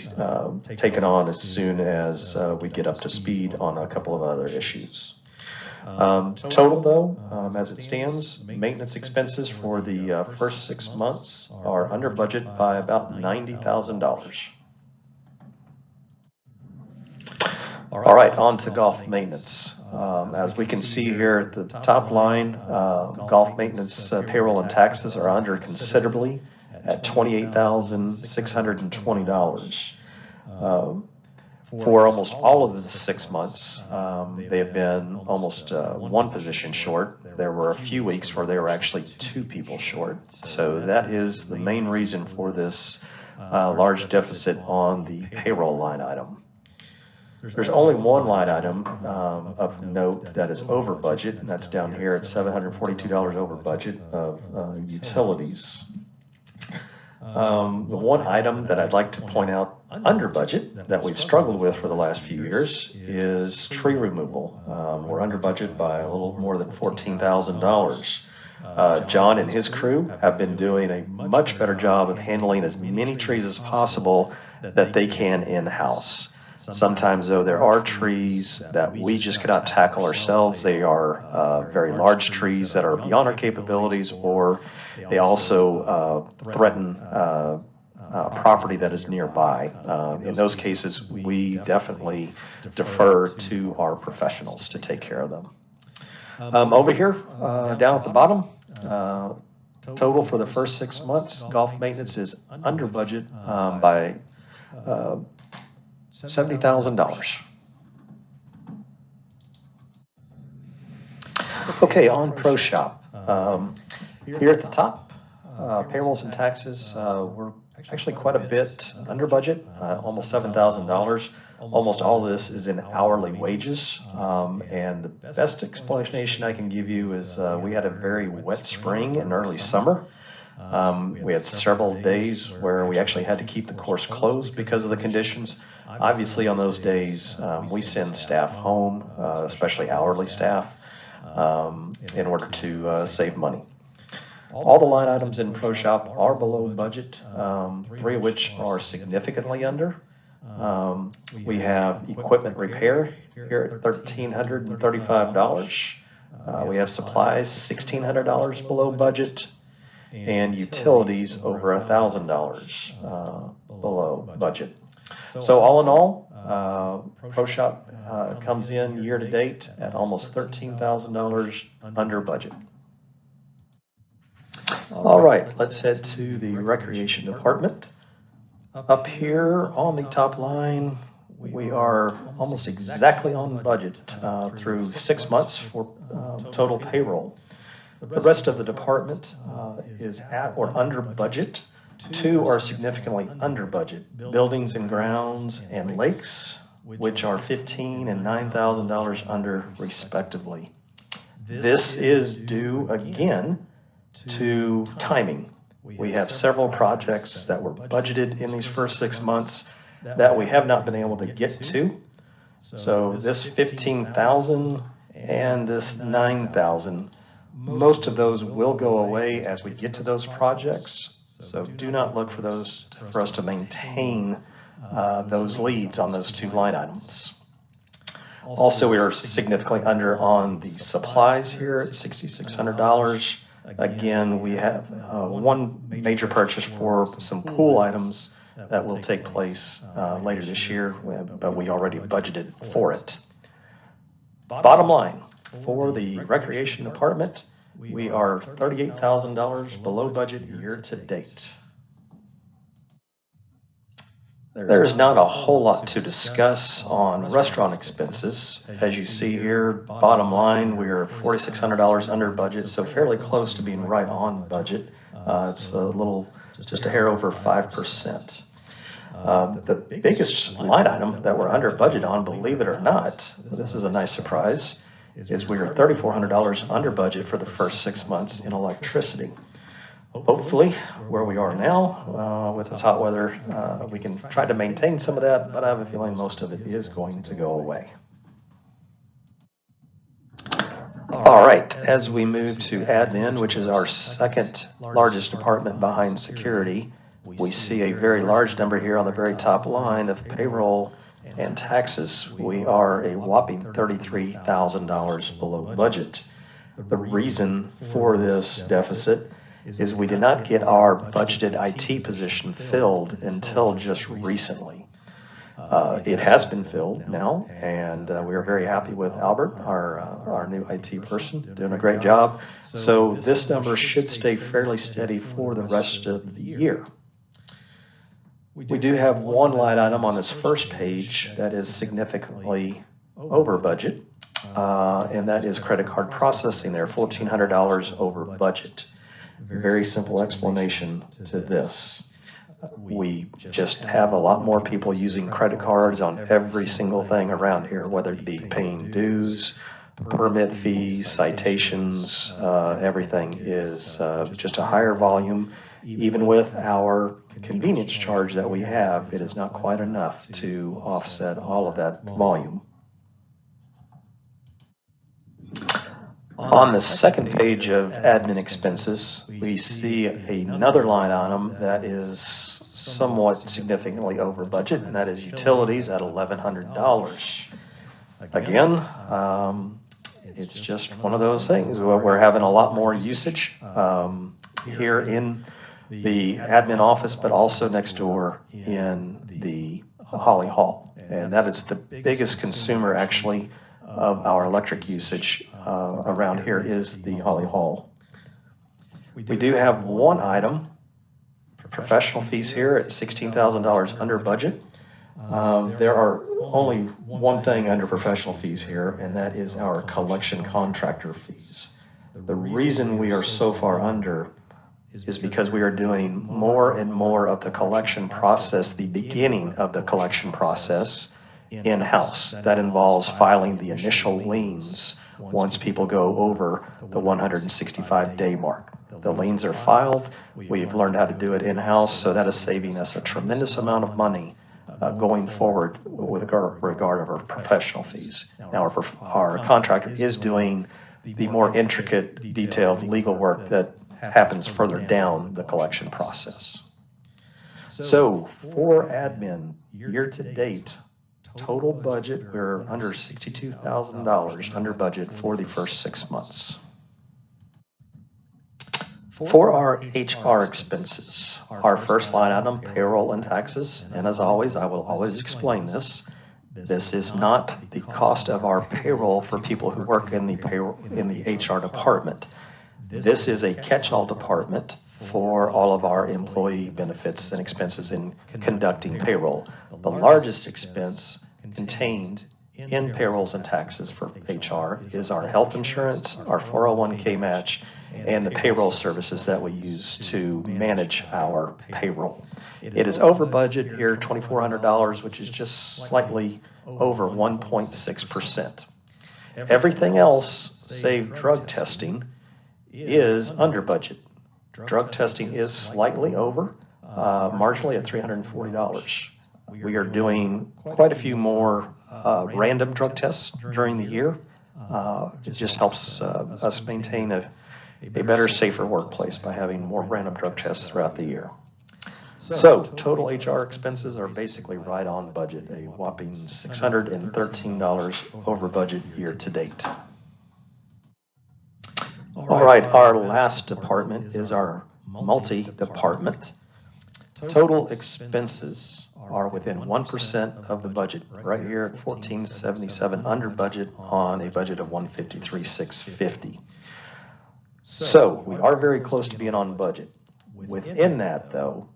taken on as soon as we get up to speed on a couple of other issues. Total, though, as it stands, maintenance expenses for the first 6 months are under budget by about $90,000. All right, on to golf maintenance. As we can see here at the top line, golf maintenance payroll and taxes are under considerably at $28,620. For almost all of the 6 months, they have been almost one position short. There were a few weeks where they were actually 2 people short. So that is the main reason for this large deficit on the payroll line item. There's only one line item of note that is over budget, and that's down here at $742 over budget of utilities. The one item that I'd like to point out under budget that we've struggled with for the last few years is tree removal. We're under budget by a little more than $14,000. John and his crew have been doing a much better job of handling as many trees as possible that they can in-house. Sometimes, though, there are trees that we just cannot tackle ourselves. They are very large trees that are beyond our capabilities, or they also threaten property that is nearby. In those cases, we definitely defer to our professionals to take care of them. Over here, down at the bottom, total for the first 6 months, golf maintenance is under budget by $70,000. Okay, on Pro Shop. Here at the top, payrolls and taxes were actually quite a bit under budget, almost $7,000. Almost all of this is in hourly wages, and the best explanation I can give you is we had a very wet spring and early summer. We had several days where we actually had to keep the course closed because of the conditions. Obviously, on those days, we send staff home, especially hourly staff, in order to save money. All the line items in Pro Shop are below budget, 3 of which are significantly under. We have equipment repair here at $1,335. We have supplies, $1,600 below budget, and utilities over $1,000 below budget. So all in all, Pro Shop comes in year to date at almost $13,000 under budget. All right, let's head to the Recreation Department. Up here on the top line, we are almost exactly on budget through 6 months for total payroll. The rest of the department is at or under budget. 2 are significantly under budget, buildings and grounds and lakes, which are $15,000 and $9,000 under respectively. This is due again to timing. We have several projects that were budgeted in these first 6 months that we have not been able to get to. So this $15,000 and this $9,000, most of those will go away as we get to those projects. So do not look for us to maintain those leads on those 2 line items. Also, we are significantly under on the supplies here at $6,600. Again, we have one major purchase for some pool items that will take place later this year, but we already budgeted for it. Bottom line, for the Recreation Department, we are $38,000 below budget year to date. There's not a whole lot to discuss on restaurant expenses. As you see here, bottom line, we are $4,600 under budget, so fairly close to being right on budget. It's just a hair over 5%. The biggest line item that we're under budget on, believe it or not, this is a nice surprise, is we are $3,400 under budget for the first 6 months in electricity. Hopefully, where we are now, with this hot weather, we can try to maintain some of that, but I have a feeling most of it is going to go away. All right, as we move to admin, which is our second largest department behind security, we see a very large number here on the very top line of payroll and taxes. We are a whopping $33,000 below budget. The reason for this deficit is we did not get our budgeted IT position filled until just recently. It has been filled now, and we are very happy with Albert, our new IT person, doing a great job. So this number should stay fairly steady for the rest of the year. We do have one line item on this first page that is significantly over budget, and that is credit card processing. They're $1,400 over budget. Very simple explanation to this. We just have a lot more people using credit cards on every single thing around here, whether it be paying dues, permit fees, citations, everything is just a higher volume. Even with our convenience charge that we have, it is not quite enough to offset all of that volume. On the second page of admin expenses, we see another line item that is somewhat significantly over budget, and that is utilities at $1,100. Again, it's just one of those things. We're having a lot more usage here in the admin office, but also next door in the Holly Hall. And that is the biggest consumer, actually, of our electric usage around here is the Holly Hall. We do have one item, professional fees here at $16,000 under budget. There are only one thing under professional fees here, and that is our collection contractor fees. The reason we are so far under is because we are doing more and more of the collection process, the beginning of the collection process, in-house. That involves filing the initial liens once people go over the 165-day mark. The liens are filed. We've learned how to do it in-house, so that is saving us a tremendous amount of money going forward with regard of our professional fees. Now, our contractor is doing the more intricate, detailed legal work that happens further down the collection process. So for admin, year to date, total budget, we're under $62,000 under budget for the first 6 months. For our HR expenses, our first line item, payroll and taxes, and as always, I will always explain this. This is not the cost of our payroll for people who work in the HR department. This is a catch-all department for all of our employee benefits and expenses in conducting payroll. The largest expense contained in payrolls and taxes for HR is our health insurance, our 401k match, and the payroll services that we use to manage our payroll. It is over budget here, $2,400, which is just slightly over 1.6%. Everything else, save drug testing, is under budget. Drug testing is slightly over, marginally at $340. We are doing quite a few more random drug tests during the year. It just helps us maintain a better, safer workplace by having more random drug tests throughout the year. So total HR expenses are basically right on budget, a whopping $613 over budget year to date. All right, our last department is our multi-department. Total expenses are within 1% of the budget, right here at $1,477 under budget on a budget of $153,650. So we are very close to being on budget. Within that, though,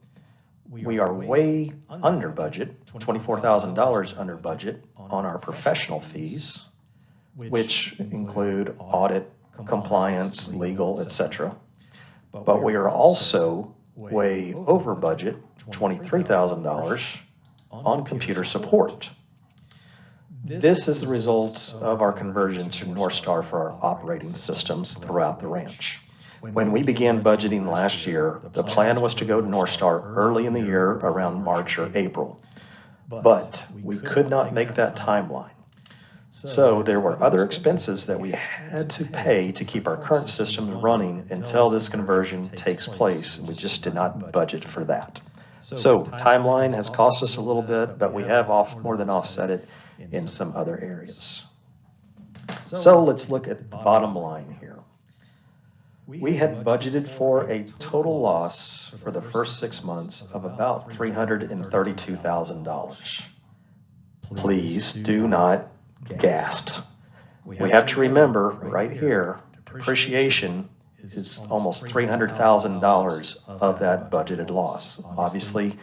we are way under budget, $24,000 under budget on our professional fees, which include audit, compliance, legal, etc. But we are also way over budget, $23,000 on computer support. This is the result of our conversion to Northstar for our operating systems throughout the ranch. When we began budgeting last year, the plan was to go to Northstar early in the year around March or April, but we could not make that timeline. So there were other expenses that we had to pay to keep our current systems running until this conversion takes place, and we just did not budget for that. So timeline has cost us a little bit, but we have more than offset it in some other areas. So let's look at the bottom line here. We had budgeted for a total loss for the first 6 months of about $332,000. please do not gasp. We have to remember right here, depreciation is almost $300,000 of that budgeted loss. Obviously,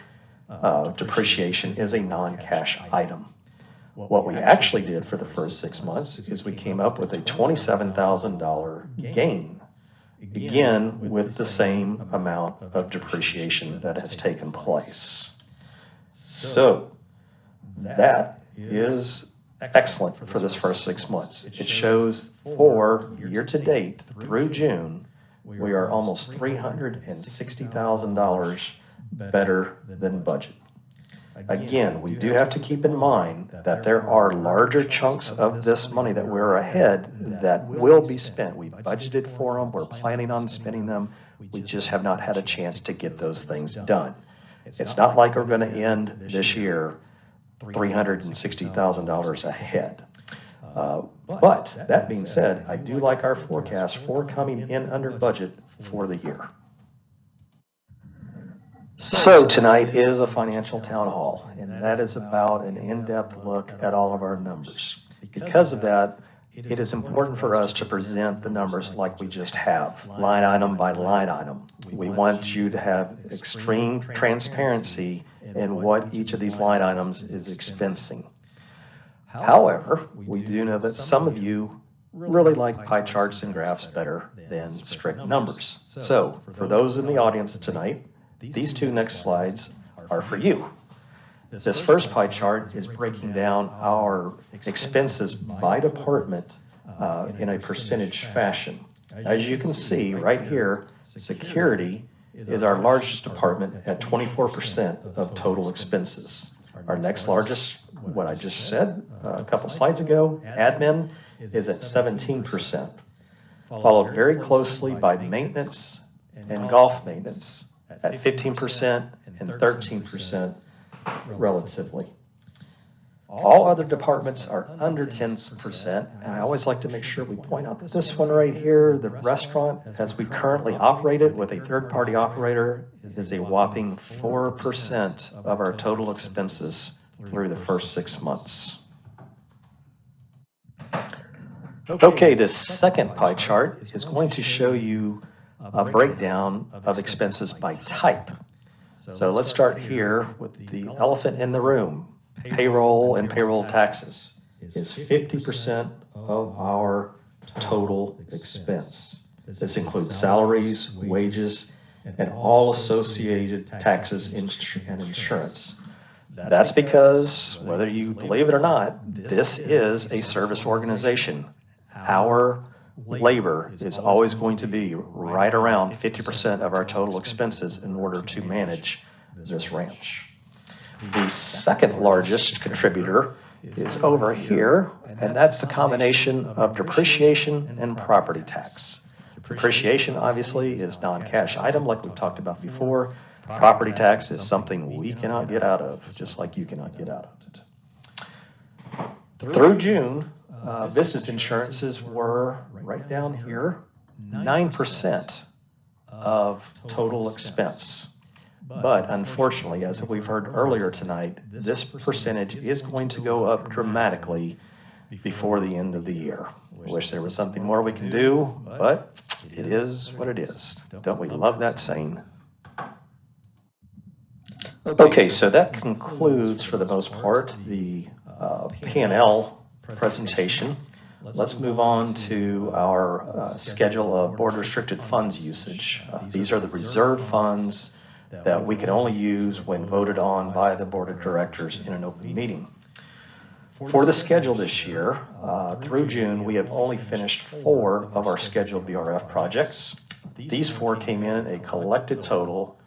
depreciation is a non-cash item. What we actually did for the first 6 months is we came up with a $27,000 gain, again with the same amount of depreciation that has taken place. So that is excellent for this first 6 months. It shows for year to date through June, we are almost $360,000 better than budget. Again, we do have to keep in mind that there are larger chunks of this money that we're ahead that will be spent. We budgeted for them, we're planning on spending them. We just have not had a chance to get those things done. It's not like we're going to end this year $360,000 ahead. But that being said, I do like our forecast for coming in under budget for the year. So tonight is a financial town hall, and that is about an in-depth look at all of our numbers. Because of that, it is important for us to present the numbers like we just have, line item by line item. We want you to have extreme transparency in what each of these line items is expensing. However, we do know that some of you really like pie charts and graphs better than strict numbers. So for those in the audience tonight, these two next slides are for you. This first pie chart is breaking down our expenses by department in a percentage fashion. As you can see right here, security is our largest department at 24% of total expenses. Our next largest, what I just said a couple slides ago, admin is at 17%, followed very closely by maintenance and golf maintenance at 15% and 13% relatively. All other departments are under 10%, and I always like to make sure we point out this one right here, the restaurant, as we currently operate it with a third-party operator, is a whopping 4% of our total expenses through the first 6 months. Okay, this second pie chart is going to show you a breakdown of expenses by type. So let's start here with the elephant in the room. Payroll and payroll taxes is 50% of our total expense. This includes salaries, wages, and all associated taxes and insurance. That's because, whether you believe it or not, this is a service organization. Our labor is always going to be right around 50% of our total expenses in order to manage this ranch. The second largest contributor is over here, and that's the combination of depreciation and property tax. Depreciation obviously is non-cash item like we've talked about before. Property tax is something we cannot get out of, just like you cannot get out of it. Through June, business insurances were right down here, 9% of total expense. But unfortunately, as we've heard earlier tonight, this percentage is going to go up dramatically before the end of the year. I wish there was something more we can do, but it is what it is. Don't we love that saying? Okay, so that concludes, for the most part, the P&L presentation. Let's move on to our schedule of board restricted funds usage. These are the reserve funds that we can only use when voted on by the board of directors in an open meeting. For the schedule this year, through June, we have only finished 4 of our scheduled BRF projects. These 4 came in a collected total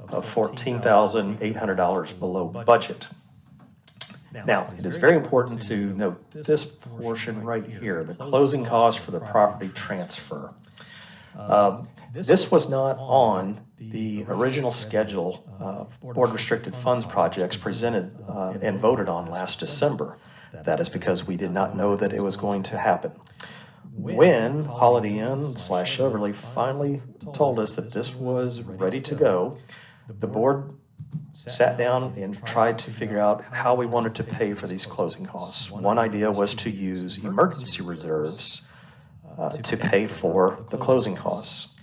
of $14,800 below budget. Now, it is very important to note this portion right here, the closing cost for the property transfer. This was not on the original schedule of board restricted funds projects presented and voted on last December. That is because we did not know that it was going to happen. When Holiday Inn/Chevrolet finally told us that this was ready to go, the board sat down and tried to figure out how we wanted to pay for these closing costs. One idea was to use emergency reserves to pay for the closing costs,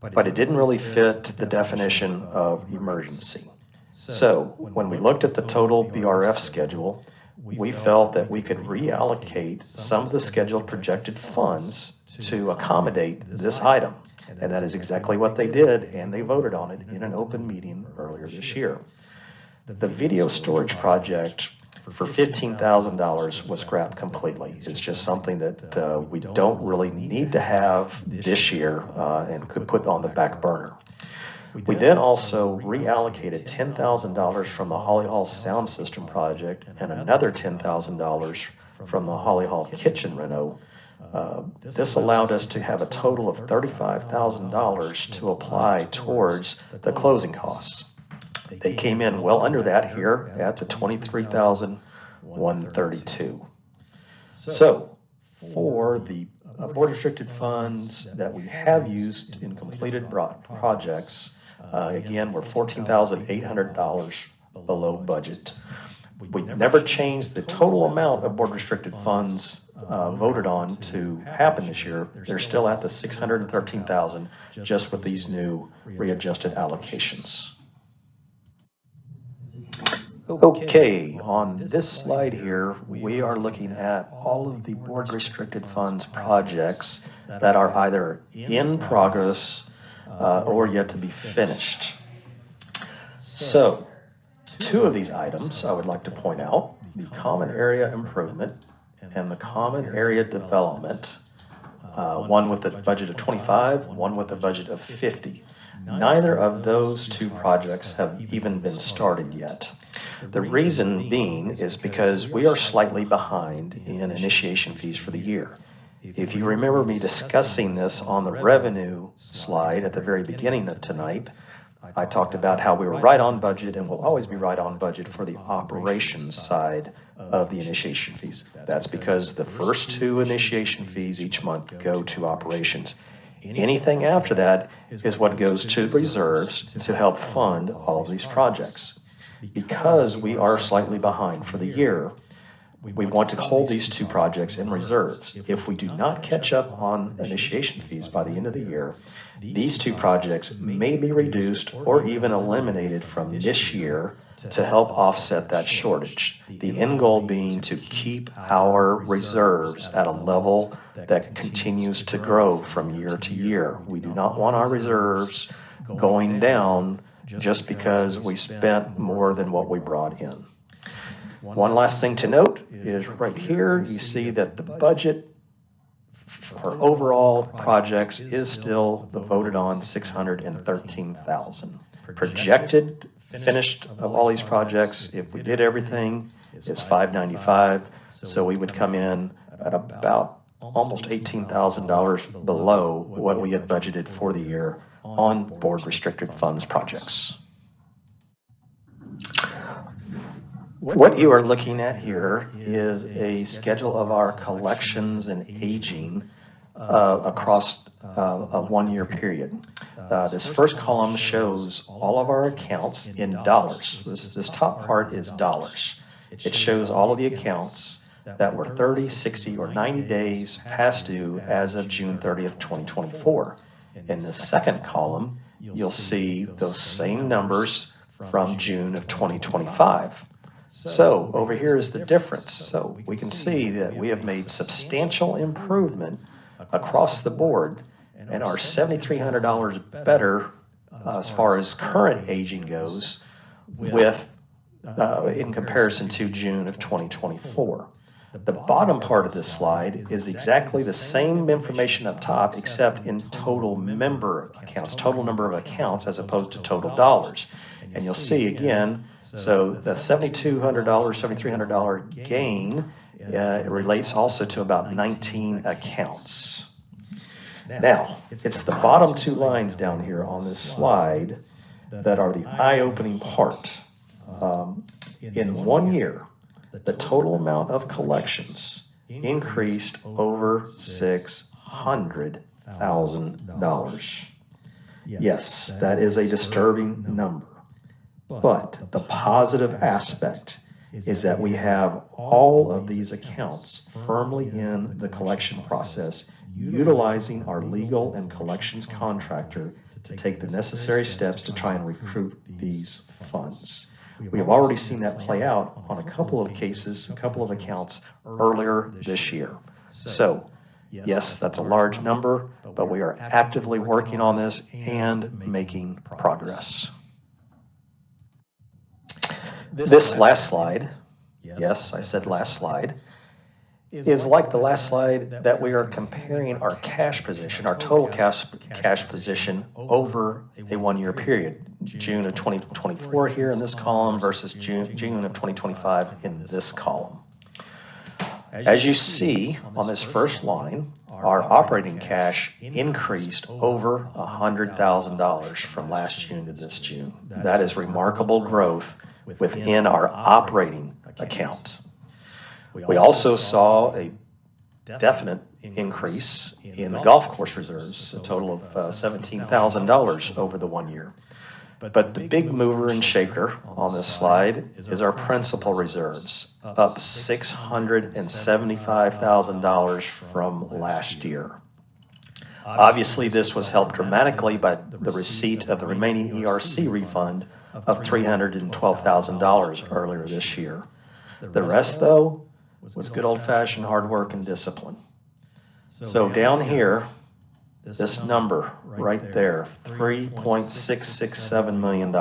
but it didn't really fit the definition of emergency. So when we looked at the total BRF schedule, we felt that we could reallocate some of the scheduled projected funds to accommodate this item. And that is exactly what they did, and they voted on it in an open meeting earlier this year. The video storage project for $15,000 was scrapped completely. It's just something that we don't really need to have this year and could put on the back burner. We then also reallocated $10,000 from the Holly Hall sound system project and another $10,000 from the Holly Hall kitchen reno. This allowed us to have a total of $35,000 to apply towards the closing costs. They came in well under that here at the $23,132. So for the board restricted funds that we have used in completed projects, again, we're $14,800 below budget. We never changed the total amount of board restricted funds voted on to happen this year. They're still at the $613,000 just with these new readjusted allocations. Okay, on this slide here, we are looking at all of the board restricted funds projects that are either in progress or yet to be finished. So, two of these items I would like to point out, the common area improvement and the common area development, one with a budget of 25, one with a budget of 50. Neither of those two projects have even been started yet. The reason being is because we are slightly behind in initiation fees for the year. If you remember me discussing this on the revenue slide at the very beginning of tonight, I talked about how we were right on budget and will always be right on budget for the operations side of the initiation fees. That's because the first two initiation fees each month go to operations. Anything after that is what goes to reserves to help fund all of these projects. Because we are slightly behind for the year, we want to hold these two projects in reserves. If we do not catch up on initiation fees by the end of the year, these two projects may be reduced or even eliminated from this year to help offset that shortage. The end goal being to keep our reserves at a level that continues to grow from year to year. We do not want our reserves going down just because we spent more than what we brought in. One last thing to note is right here, you see that the budget for overall projects is still the voted on $613,000. Projected finished of all these projects, if we did everything, is $595. So we would come in at about almost $18,000 below what we had budgeted for the year on board restricted funds projects. What you are looking at here is a schedule of our collections and aging across a one-year period. This first column shows all of our accounts in dollars. This top part is dollars. It shows all of the accounts that were 30, 60, or 90 days past due as of June 30th, 2024. In the second column, you'll see those same numbers from June of 2025. So over here is the difference. So we can see that we have made substantial improvement across the board and are $7,300 better as far as current aging goes with in comparison to June of 2024. The bottom part of this slide is exactly the same information up top except in total member accounts, total number of accounts as opposed to total dollars. And you'll see again, so the $7,200, $7,300 gain relates also to about 19 accounts. Now, it's the bottom two lines down here on this slide that are the eye-opening part. In 1 year, the total amount of collections increased over $600,000. Yes, that is a disturbing number. But the positive aspect is that we have all of these accounts firmly in the collection process, utilizing our legal and collections contractor to take the necessary steps to try and recruit these funds. We have already seen that play out on a couple of cases, a couple of accounts earlier this year. So, yes, that's a large number, but we are actively working on this and making progress. This last slide, yes, I said last slide, is like the last slide that we are comparing our cash position, our total cash position over a one-year period. June of 2024 here in this column versus June of 2025 in this column. As you see on this first line, our operating cash increased over $100,000 from last June to this June. That is remarkable growth within our operating account. We also saw a definite increase in the golf course reserves, a total of $17,000 over the 1 year. But the big mover and shaker on this slide is our principal reserves, up $675,000 from last year. Obviously, this was helped dramatically by the receipt of the remaining ERC refund of $312,000 earlier this year. The rest, though, was good old-fashioned hard work and discipline. So down here, this number right there, $3.667 million.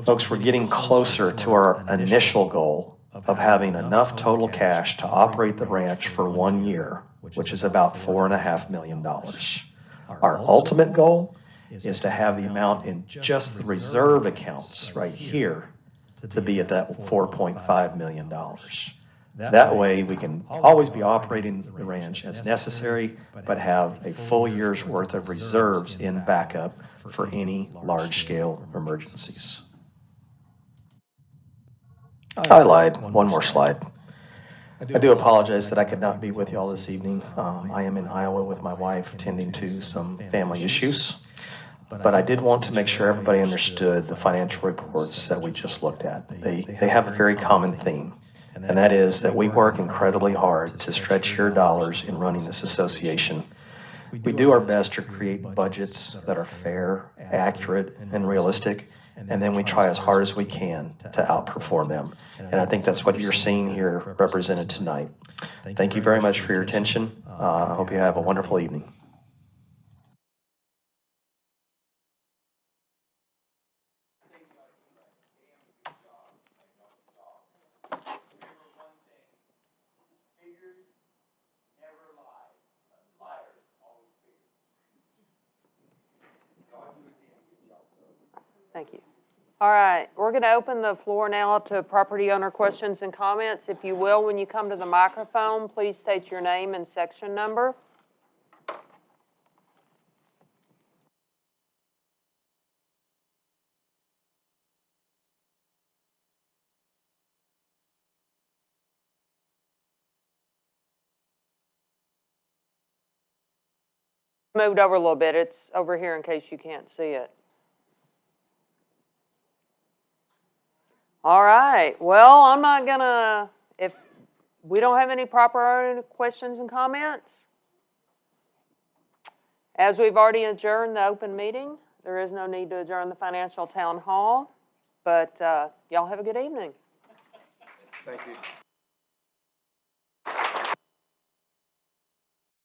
Folks, we're getting closer to our initial goal of having enough total cash to operate the ranch for 1 year, which is about $4.5 million. Our ultimate goal is to have the amount in just the reserve accounts right here to be at that $4.5 million. That way we can always be operating the ranch as necessary, but have a full year's worth of reserves in backup for any large-scale emergencies. I lied. One more slide. I do apologize that I could not be with you all this evening. I am in Iowa with my wife tending to some family issues. But I did want to make sure everybody understood the financial reports that we just looked at. They have a very common theme. And that is that we work incredibly hard to stretch your dollars in running this association. We do our best to create budgets that are fair, accurate, and realistic, and then we try as hard as we can to outperform them. And I think that's what you're seeing here represented tonight. Thank you very much for your attention. I hope you have a wonderful evening. Thank you. All right, we're going to open the floor now to property owner questions and comments. If you will, when you come to the microphone, please state your name and section number. Moved over a little bit. It's over here in case you can't see it. All right. Well, I'm not going to, if we don't have any proper questions and comments, as we've already adjourned the open meeting, there is no need to adjourn the financial town hall, but y'all have a good evening. Thank you.